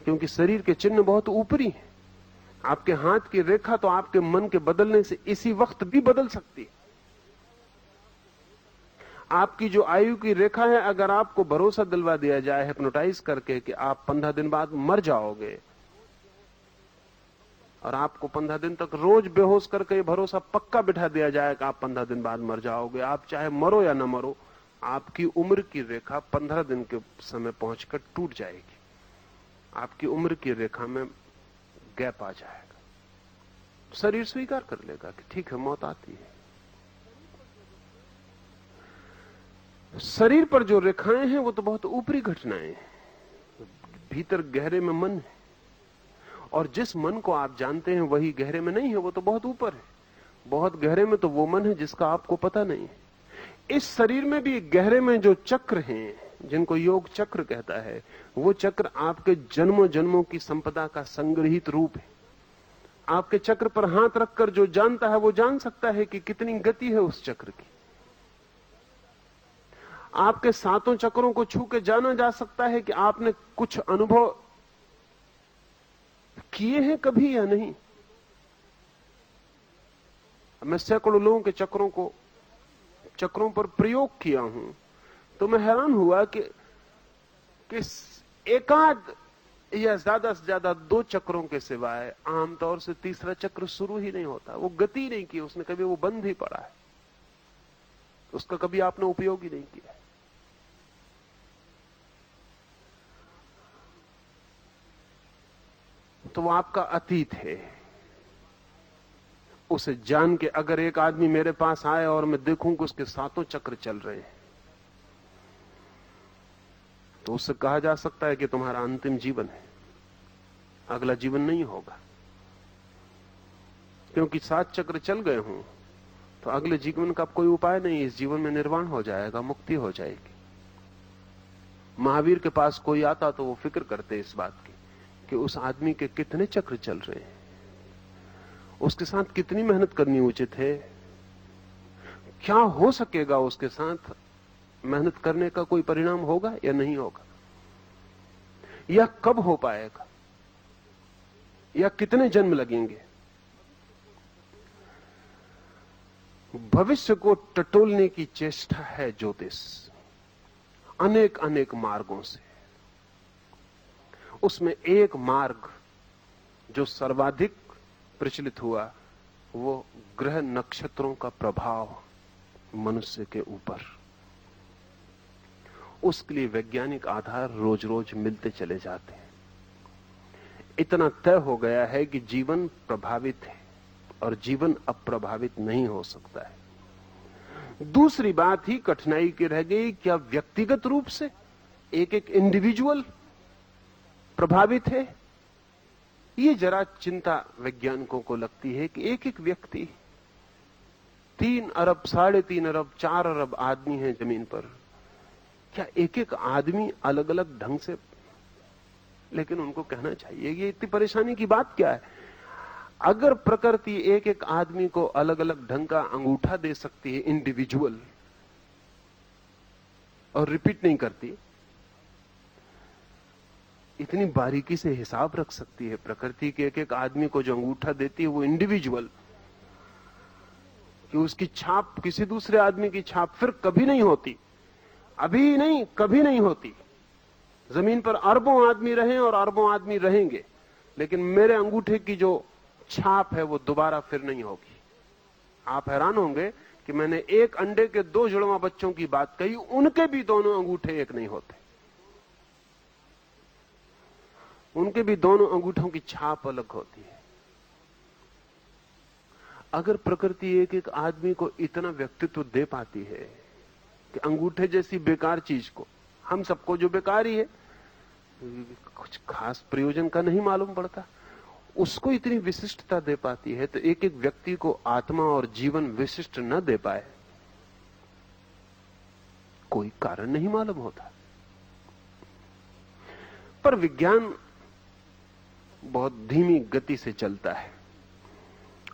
क्योंकि शरीर के चिन्ह बहुत ऊपरी हैं। आपके हाथ की रेखा तो आपके मन के बदलने से इसी वक्त भी बदल सकती है। आपकी जो आयु की रेखा है, अगर आपको भरोसा दिलवा दिया जाए हिप्नोटाइज करके कि आप 15 दिन बाद मर जाओगे, और आपको 15 दिन तक रोज बेहोश करके भरोसा पक्का बिठा दिया जाए कि आप 15 दिन बाद मर जाओगे, आप चाहे मरो या ना मरो, आपकी उम्र की रेखा 15 दिन के समय पहुंचकर टूट जाएगी। आपकी उम्र की रेखा में गैप आ जाएगा। शरीर स्वीकार कर लेगा कि ठीक है, मौत आती है। शरीर पर जो रेखाएं हैं वो तो बहुत ऊपरी घटनाएं हैं, भीतर गहरे में मन है, और जिस मन को आप जानते हैं वही गहरे में नहीं है, वो तो बहुत ऊपर है। बहुत गहरे में तो वो मन है जिसका आपको पता नहीं है। इस शरीर में भी गहरे में जो चक्र हैं, जिनको योग चक्र कहता है, वो चक्र आपके जन्मों जन्मों की संपदा का संग्रहित रूप है। आपके चक्र पर हाथ रखकर जो जानता है वो जान सकता है कि कितनी गति है उस चक्र की। आपके 7 चक्रों को छू के जाना जा सकता है कि आपने कुछ अनुभव किए हैं कभी या नहीं। मैं सैकड़ों लोगों के चक्रों पर प्रयोग किया हूं, तो मैं हैरान हुआ कि एकाध या ज्यादा से ज्यादा 2 चक्रों के सिवाय आमतौर से तीसरा चक्र शुरू ही नहीं होता। वो गति नहीं की उसने कभी, वो बंद ही पड़ा है, उसका कभी आपने उपयोग ही नहीं किया। तो वो आपका अतीत है। उसे जान के अगर एक आदमी मेरे पास आए और मैं देखूं कि उसके 7 चक्र चल रहे हैं, तो उससे कहा जा सकता है कि तुम्हारा अंतिम जीवन है, अगला जीवन नहीं होगा। क्योंकि 7 चक्र चल गए हों तो अगले जीवन का कोई उपाय नहीं, इस जीवन में निर्वाण हो जाएगा, मुक्ति हो जाएगी। महावीर के पास कोई आता तो वो फिक्र करते इस बात की कि उस आदमी के कितने चक्र चल रहे हैं, उसके साथ कितनी मेहनत करनी उचित है, क्या हो सकेगा उसके साथ, मेहनत करने का कोई परिणाम होगा या नहीं होगा, या कब हो पाएगा, या कितने जन्म लगेंगे। भविष्य को टटोलने की चेष्टा है ज्योतिष, अनेक अनेक मार्गों से। उसमें एक मार्ग जो सर्वाधिक प्रचलित हुआ वो ग्रह नक्षत्रों का प्रभाव मनुष्य के ऊपर। उसके लिए वैज्ञानिक आधार रोज रोज मिलते चले जाते हैं। इतना तय हो गया है कि जीवन प्रभावित है और जीवन अप्रभावित नहीं हो सकता है। दूसरी बात ही कठिनाई की रह गई, क्या व्यक्तिगत रूप से एक एक इंडिविजुअल प्रभावित है? ये जरा चिंता वैज्ञानिकों को लगती है कि एक एक व्यक्ति, 3 अरब, 3.5 अरब, 4 अरब आदमी हैं जमीन पर, क्या एक एक आदमी अलग अलग ढंग से, लेकिन उनको कहना चाहिए ये इतनी परेशानी की बात क्या है? अगर प्रकृति एक एक आदमी को अलग अलग ढंग का अंगूठा दे सकती है इंडिविजुअल, और रिपीट नहीं करती, इतनी बारीकी से हिसाब रख सकती है प्रकृति के एक एक आदमी को जो अंगूठा देती है वो इंडिविजुअल, कि उसकी छाप किसी दूसरे आदमी की छाप फिर कभी नहीं होती, अभी नहीं कभी नहीं होती। जमीन पर अरबों आदमी रहे और अरबों आदमी रहेंगे, लेकिन मेरे अंगूठे की जो छाप है वो दोबारा फिर नहीं होगी। आप हैरान होंगे कि मैंने एक अंडे के 2 जुड़वा बच्चों की बात कही, उनके भी दोनों अंगूठे एक नहीं होते, उनके भी दोनों अंगूठों की छाप अलग होती है। अगर प्रकृति एक एक आदमी को इतना व्यक्तित्व दे पाती है कि अंगूठे जैसी बेकार चीज को, हम सबको जो बेकार ही है, कुछ खास प्रयोजन का नहीं मालूम पड़ता, उसको इतनी विशिष्टता दे पाती है, तो एक एक व्यक्ति को आत्मा और जीवन विशिष्ट न दे पाए, कोई कारण नहीं मालूम होता। पर विज्ञान बहुत धीमी गति से चलता है,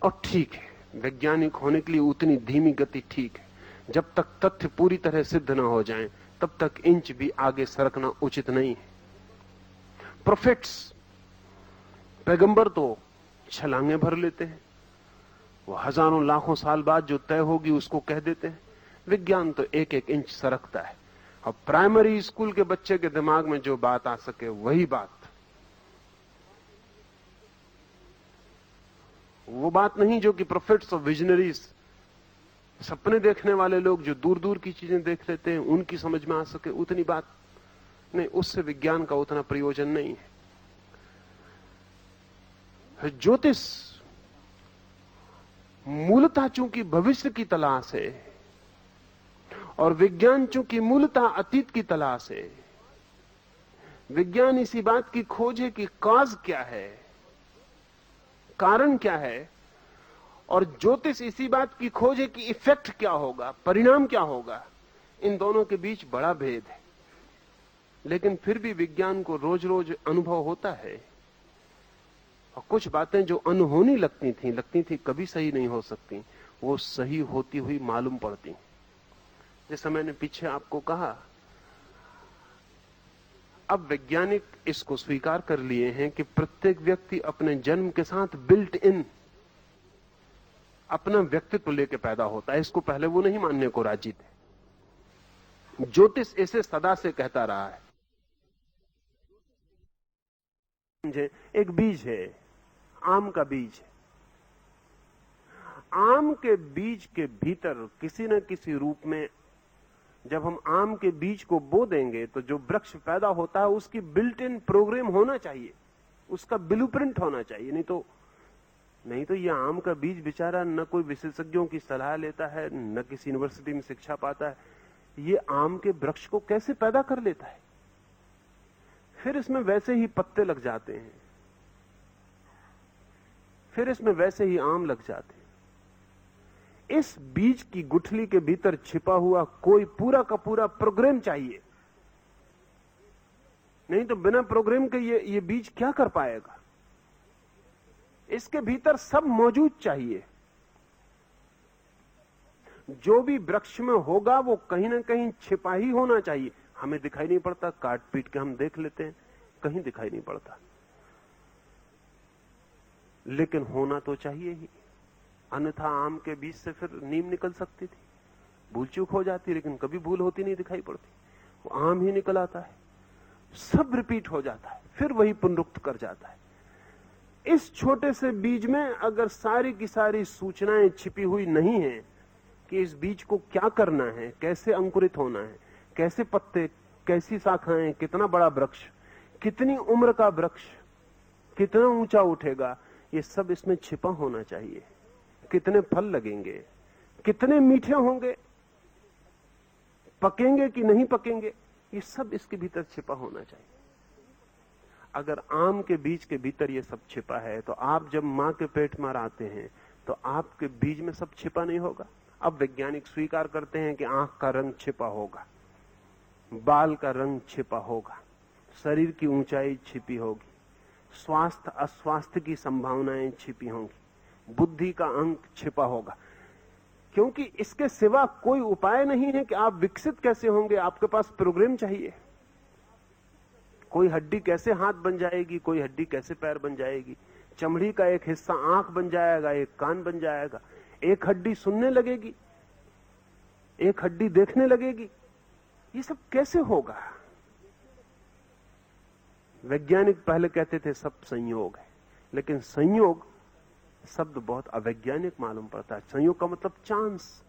और ठीक है, वैज्ञानिक होने के लिए उतनी धीमी गति ठीक है। जब तक तथ्य पूरी तरह सिद्ध न हो जाएं, तब तक इंच भी आगे सरकना उचित नहीं है। प्रोफेट्स, पैगंबर तो छलांगे भर लेते हैं, वो हजारों लाखों साल बाद जो तय होगी उसको कह देते हैं। विज्ञान तो एक एक इंच सरकता है, और प्राइमरी स्कूल के बच्चे के दिमाग में जो बात आ सके वही बात, वो बात नहीं जो कि प्रोफेट्स और विजनरीज, सपने देखने वाले लोग जो दूर दूर की चीजें देख लेते हैं, उनकी समझ में आ सके, उतनी बात नहीं। उससे विज्ञान का उतना प्रयोजन नहीं है। ज्योतिष मूलतः चूंकि भविष्य की तलाश है, और विज्ञान चूंकि मूलतः अतीत की तलाश है। विज्ञान इसी बात की खोज है कि कॉज क्या है, कारण क्या है, और ज्योतिष इसी बात की खोज है कि इफेक्ट क्या होगा, परिणाम क्या होगा। इन दोनों के बीच बड़ा भेद है, लेकिन फिर भी विज्ञान को रोज रोज अनुभव होता है, और कुछ बातें जो अनहोनी लगती थी कभी सही नहीं हो सकती, वो सही होती हुई मालूम पड़ती। जैसा मैंने पीछे आपको कहा, अब वैज्ञानिक इसको स्वीकार कर लिए हैं कि प्रत्येक व्यक्ति अपने जन्म के साथ बिल्ट इन अपना व्यक्तित्व लेके पैदा होता है। इसको पहले वो नहीं मानने को राजी थे। ज्योतिष इसे सदा से कहता रहा है। एक बीज है, आम का बीज है। आम के बीज के भीतर किसी न किसी रूप में जब हम आम के बीज को बो देंगे तो जो वृक्ष पैदा होता है उसकी बिल्ट इन प्रोग्राम होना चाहिए, उसका ब्लूप्रिंट होना चाहिए। नहीं तो यह आम का बीज बेचारा न कोई विशेषज्ञों की सलाह लेता है, न किसी यूनिवर्सिटी में शिक्षा पाता है, ये आम के वृक्ष को कैसे पैदा कर लेता है? फिर इसमें वैसे ही पत्ते लग जाते हैं, फिर इसमें वैसे ही आम लग जाते। इस बीज की गुठली के भीतर छिपा हुआ कोई पूरा का पूरा प्रोग्राम चाहिए, नहीं तो बिना प्रोग्राम के ये बीज क्या कर पाएगा। इसके भीतर सब मौजूद चाहिए। जो भी वृक्ष में होगा वो कहीं ना कहीं छिपा ही होना चाहिए। हमें दिखाई नहीं पड़ता, काट पीट के हम देख लेते हैं, कहीं दिखाई नहीं पड़ता, लेकिन होना तो चाहिए ही। अन्यथा आम के बीज से फिर नीम निकल सकती थी, भूल चूक हो जाती, लेकिन कभी भूल होती नहीं, दिखाई पड़ती, वो आम ही निकल आता है। सब रिपीट हो जाता है, फिर वही पुनरुक्त कर जाता है। इस छोटे से बीज में अगर सारी की सारी सूचनाएं छिपी हुई नहीं है कि इस बीज को क्या करना है, कैसे अंकुरित होना है, कैसे पत्ते, कैसी शाखाएं, कितना बड़ा वृक्ष, कितनी उम्र का वृक्ष, कितना ऊंचा उठेगा, ये सब इसमें छिपा होना चाहिए। कितने फल लगेंगे, कितने मीठे होंगे, पकेंगे कि नहीं पकेंगे, ये सब इसके भीतर छिपा होना चाहिए। अगर आम के बीज के भीतर ये सब छिपा है, तो आप जब मां के पेट में आते हैं तो आपके बीज में सब छिपा नहीं होगा। अब वैज्ञानिक स्वीकार करते हैं कि आंख का रंग छिपा होगा, बाल का रंग छिपा होगा, शरीर की ऊंचाई छिपी होगी, स्वास्थ्य अस्वास्थ्य की संभावनाएं छिपी होंगी, बुद्धि का अंक छिपा होगा। क्योंकि इसके सिवा कोई उपाय नहीं है कि आप विकसित कैसे होंगे। आपके पास प्रोग्राम चाहिए। कोई हड्डी कैसे हाथ बन जाएगी, कोई हड्डी कैसे पैर बन जाएगी, चमड़ी का एक हिस्सा आंख बन जाएगा, एक कान बन जाएगा, एक हड्डी सुनने लगेगी, एक हड्डी देखने लगेगी, ये सब कैसे होगा। वैज्ञानिक पहले कहते थे सब संयोग है, लेकिन संयोग शब्द बहुत अवैज्ञानिक मालूम पड़ता है। संयोग का मतलब चांस।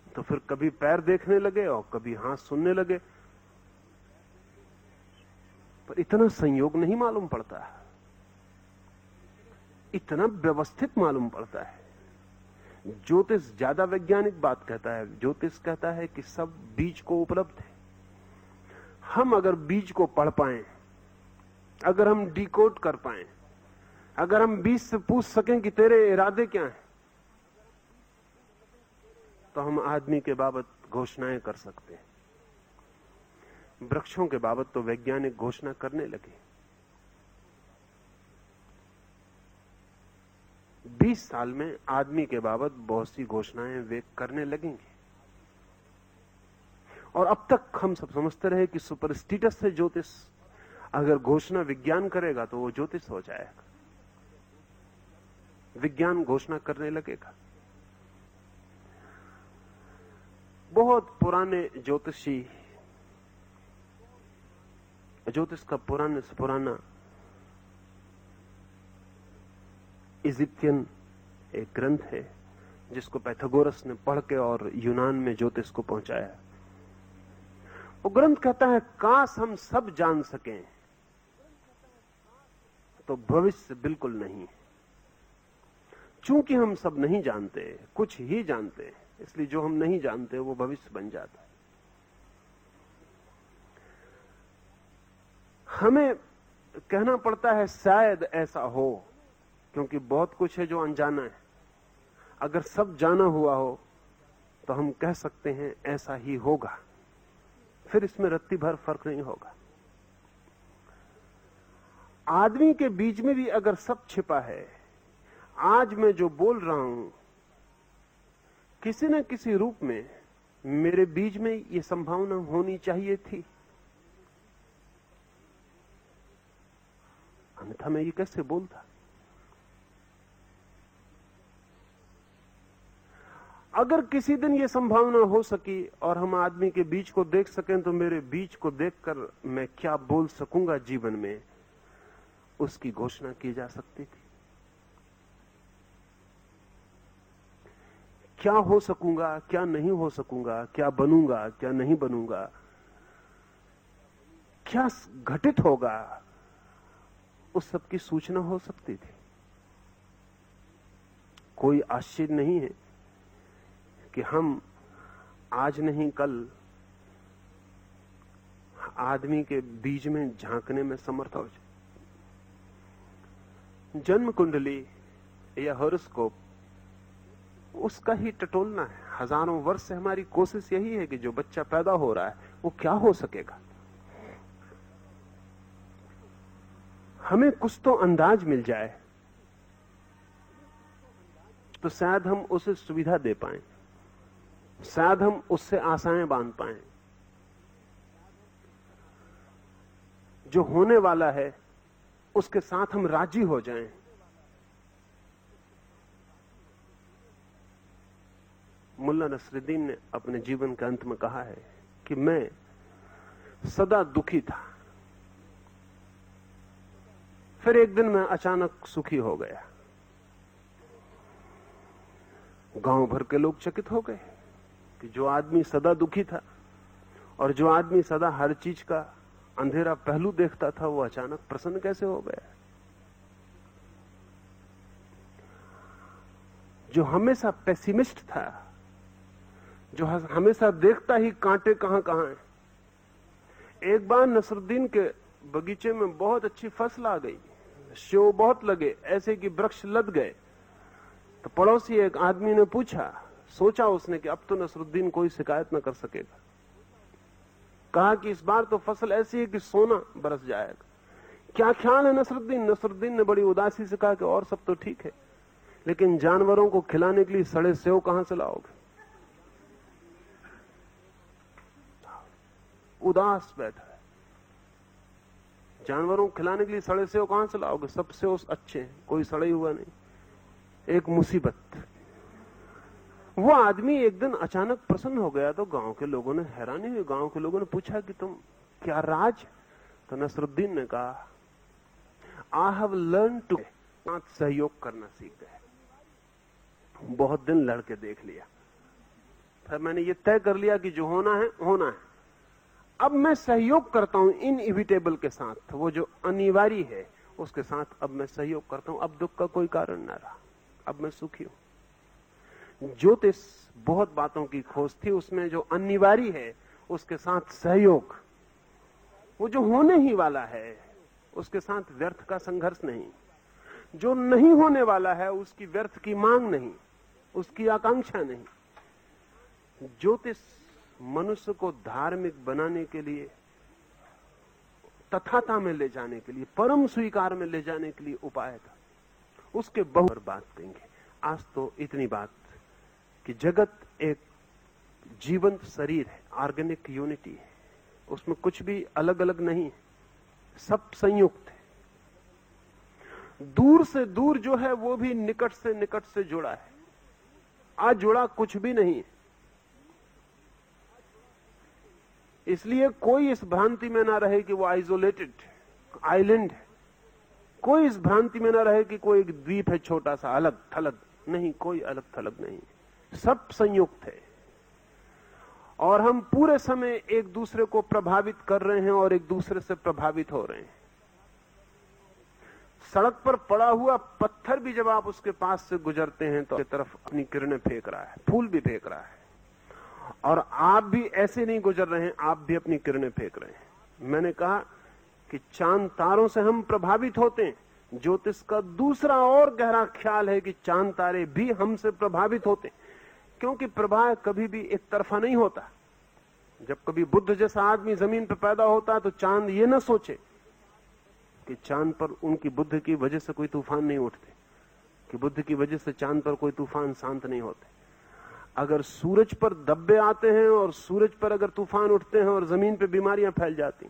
तो फिर कभी पैर देखने लगे और कभी हाथ सुनने लगे, पर इतना संयोग नहीं मालूम पड़ता, इतना व्यवस्थित मालूम पड़ता है। ज्योतिष ज्यादा वैज्ञानिक बात कहता है। ज्योतिष कहता है कि सब बीज को उपलब्ध है। हम अगर बीज को पढ़ पाएं, अगर हम डिकोड कर पाएं, अगर हम बीज से पूछ सकें कि तेरे इरादे क्या हैं, तो हम आदमी के बाबत घोषणाएं कर सकते हैं। वृक्षों के बाबत तो वैज्ञानिक घोषणा करने लगे। 20 साल में आदमी के बाबत बहुत सी घोषणाएं वे करने लगेंगे। और अब तक हम सब समझते रहे कि सुपरस्टिटस है ज्योतिष। अगर घोषणा विज्ञान करेगा तो वो ज्योतिष हो जाएगा। विज्ञान घोषणा करने लगेगा। बहुत पुराने ज्योतिषी, ज्योतिष का पुराने से पुराना इजिप्शियन एक ग्रंथ है जिसको पैथागोरस ने पढ़ के और यूनान में ज्योतिष को पहुंचाया। वो ग्रंथ कहता है, काश हम सब जान सकें, तो भविष्य बिल्कुल नहीं। चूंकि हम सब नहीं जानते, कुछ ही जानते, इसलिए जो हम नहीं जानते वो भविष्य बन जाता है। हमें कहना पड़ता है शायद ऐसा हो, क्योंकि बहुत कुछ है जो अनजाना है। अगर सब जाना हुआ हो तो हम कह सकते हैं ऐसा ही होगा, फिर इसमें रत्ती भर फर्क नहीं होगा। आदमी के बीच में भी अगर सब छिपा है, आज मैं जो बोल रहा हूं, किसी न किसी रूप में मेरे बीज में यह संभावना होनी चाहिए थी, अन्यथा मैं ये कैसे बोलता। अगर किसी दिन ये संभावना हो सकी और हम आदमी के बीज को देख सकें, तो मेरे बीज को देखकर मैं क्या बोल सकूंगा जीवन में, उसकी घोषणा की जा सकती थी। क्या हो सकूंगा, क्या नहीं हो सकूंगा, क्या बनूंगा, क्या नहीं बनूंगा, क्या घटित होगा, उस सब की सूचना हो सकती थी। कोई आश्चर्य नहीं है कि हम आज नहीं कल आदमी के बीज में झांकने में समर्थ हो जाए। जन्म कुंडली या हॉरोस्कोप उसका ही टटोलना है। हजारों वर्ष से हमारी कोशिश यही है कि जो बच्चा पैदा हो रहा है वो क्या हो सकेगा। हमें कुछ तो अंदाज मिल जाए तो शायद हम उसे सुविधा दे पाएं, शायद हम उससे आशाएं बांध पाएं। जो होने वाला है उसके साथ हम राजी हो जाएं। मुल्ला नसरुद्दीन ने अपने जीवन के अंत में कहा है कि मैं सदा दुखी था, फिर एक दिन मैं अचानक सुखी हो गया। गांव भर के लोग चकित हो गए कि जो आदमी सदा दुखी था और जो आदमी सदा हर चीज का अंधेरा पहलू देखता था वो अचानक प्रसन्न कैसे हो गया। जो हमेशा पेसिमिस्ट था, जो हमेशा देखता ही कांटे कहां कहां है, एक बार नसरुद्दीन के बगीचे में बहुत अच्छी फसल आ गई, सेव बहुत लगे, ऐसे कि वृक्ष लद गए। तो पड़ोसी एक आदमी ने पूछा, सोचा उसने कि अब तो नसरुद्दीन कोई शिकायत न कर सकेगा। कहा कि इस बार तो फसल ऐसी है कि सोना बरस जाएगा। क्या ख्याल है नसरुद्दीन? नसरुद्दीन ने बड़ी उदासी से कहा कि और सब तो ठीक है, लेकिन जानवरों को खिलाने के लिए सड़े सेव कहां से लाओगे? उदास बैठा है। जानवरों को खिलाने के लिए सड़े सेव कहां से लाओगे? सब सेव अच्छे हैं, कोई सड़े हुआ नहीं। एक मुसीबत। वो आदमी एक दिन अचानक प्रसन्न हो गया तो गांव के लोगों ने हैरानी हुई। गांव के लोगों ने पूछा कि तुम क्या राज? तो नसरुद्दीन ने कहा, आई हैव लर्न टू सहयोग करना सीख गए। बहुत दिन लड़के देख लिया, फिर मैंने ये तय कर लिया कि जो होना है होना है। अब मैं सहयोग करता हूं इनइविटेबल के साथ, वो जो अनिवार्य है उसके साथ अब मैं सहयोग करता हूं। अब दुख का कोई कारण ना रहा, अब मैं सुखी हूं। ज्योतिष बहुत बातों की खोज थी, उसमें जो अनिवार्य है उसके साथ सहयोग, वो जो होने ही वाला है उसके साथ व्यर्थ का संघर्ष नहीं, जो नहीं होने वाला है उसकी व्यर्थ की मांग नहीं, उसकी आकांक्षा नहीं। ज्योतिष मनुष्य को धार्मिक बनाने के लिए, तथाता में ले जाने के लिए, परम स्वीकार में ले जाने के लिए उपाय था। उसके बहुत बात करेंगे। आज तो इतनी बात कि जगत एक जीवंत शरीर है, ऑर्गेनिक यूनिटी है, उसमें कुछ भी अलग अलग नहीं है, सब संयुक्त है। दूर से दूर जो है वो भी निकट से जुड़ा है, आज जुड़ा कुछ भी नहीं है। इसलिए कोई इस भ्रांति में ना रहे कि वो आइसोलेटेड आइलैंड है, कोई इस भ्रांति में ना रहे कि कोई एक द्वीप है छोटा सा अलग थलग। नहीं, कोई अलग थलग नहीं, सब संयुक्त है। और हम पूरे समय एक दूसरे को प्रभावित कर रहे हैं और एक दूसरे से प्रभावित हो रहे हैं। सड़क पर पड़ा हुआ पत्थर भी जब आप उसके पास से गुजरते हैं तो तरफ अपनी किरणें फेंक रहा है, फूल भी फेंक रहा है, और आप भी ऐसे नहीं गुजर रहे हैं, आप भी अपनी किरणें फेंक रहे हैं। मैंने कहा कि चांद तारों से हम प्रभावित होते हैं। ज्योतिष का दूसरा और गहरा ख्याल है कि चांद तारे भी हमसे प्रभावित होते हैं, क्योंकि प्रभाव कभी भी एक तरफा नहीं होता। जब कभी बुद्ध जैसा आदमी जमीन पर पैदा होता है तो चांद ये ना सोचे कि चांद पर उनकी बुद्ध की वजह से कोई तूफान नहीं उठते, कि बुद्ध की वजह से चांद पर कोई तूफान शांत नहीं होते। अगर सूरज पर दब्बे आते हैं और सूरज पर अगर तूफान उठते हैं और जमीन पे बीमारियां फैल जाती,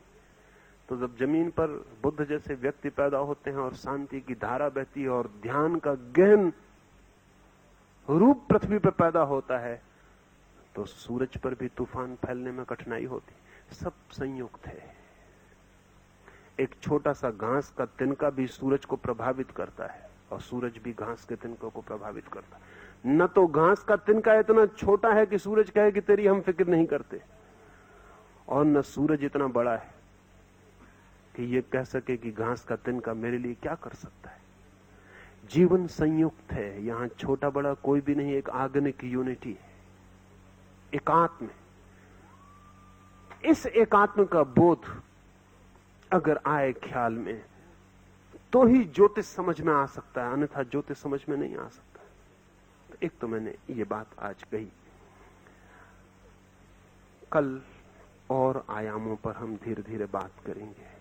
तो जब जमीन पर बुद्ध जैसे व्यक्ति पैदा होते हैं और शांति की धारा बहती है और ध्यान का गहन रूप पृथ्वी पर पैदा होता है, तो सूरज पर भी तूफान फैलने में कठिनाई होती। सब संयुक्त है। एक छोटा सा घास का तिनका भी सूरज को प्रभावित करता है और सूरज भी घास के तिनकों को प्रभावित करता है। न तो घास का तिनका इतना छोटा है कि सूरज कहे कि तेरी हम फिक्र नहीं करते, और न सूरज इतना बड़ा है कि ये कह सके कि घास का तिनका मेरे लिए क्या कर सकता है। जीवन संयुक्त है, यहां छोटा बड़ा कोई भी नहीं, एक ऑर्गेनिक यूनिटी है, एकात्म। इस एकात्म का बोध अगर आए ख्याल में तो ही ज्योतिष समझ में आ सकता है, अन्यथा ज्योतिष समझ में नहीं आ सकता। तो एक तो मैंने ये बात आज कही। कल और आयामों पर हम धीरे धीरे बात करेंगे।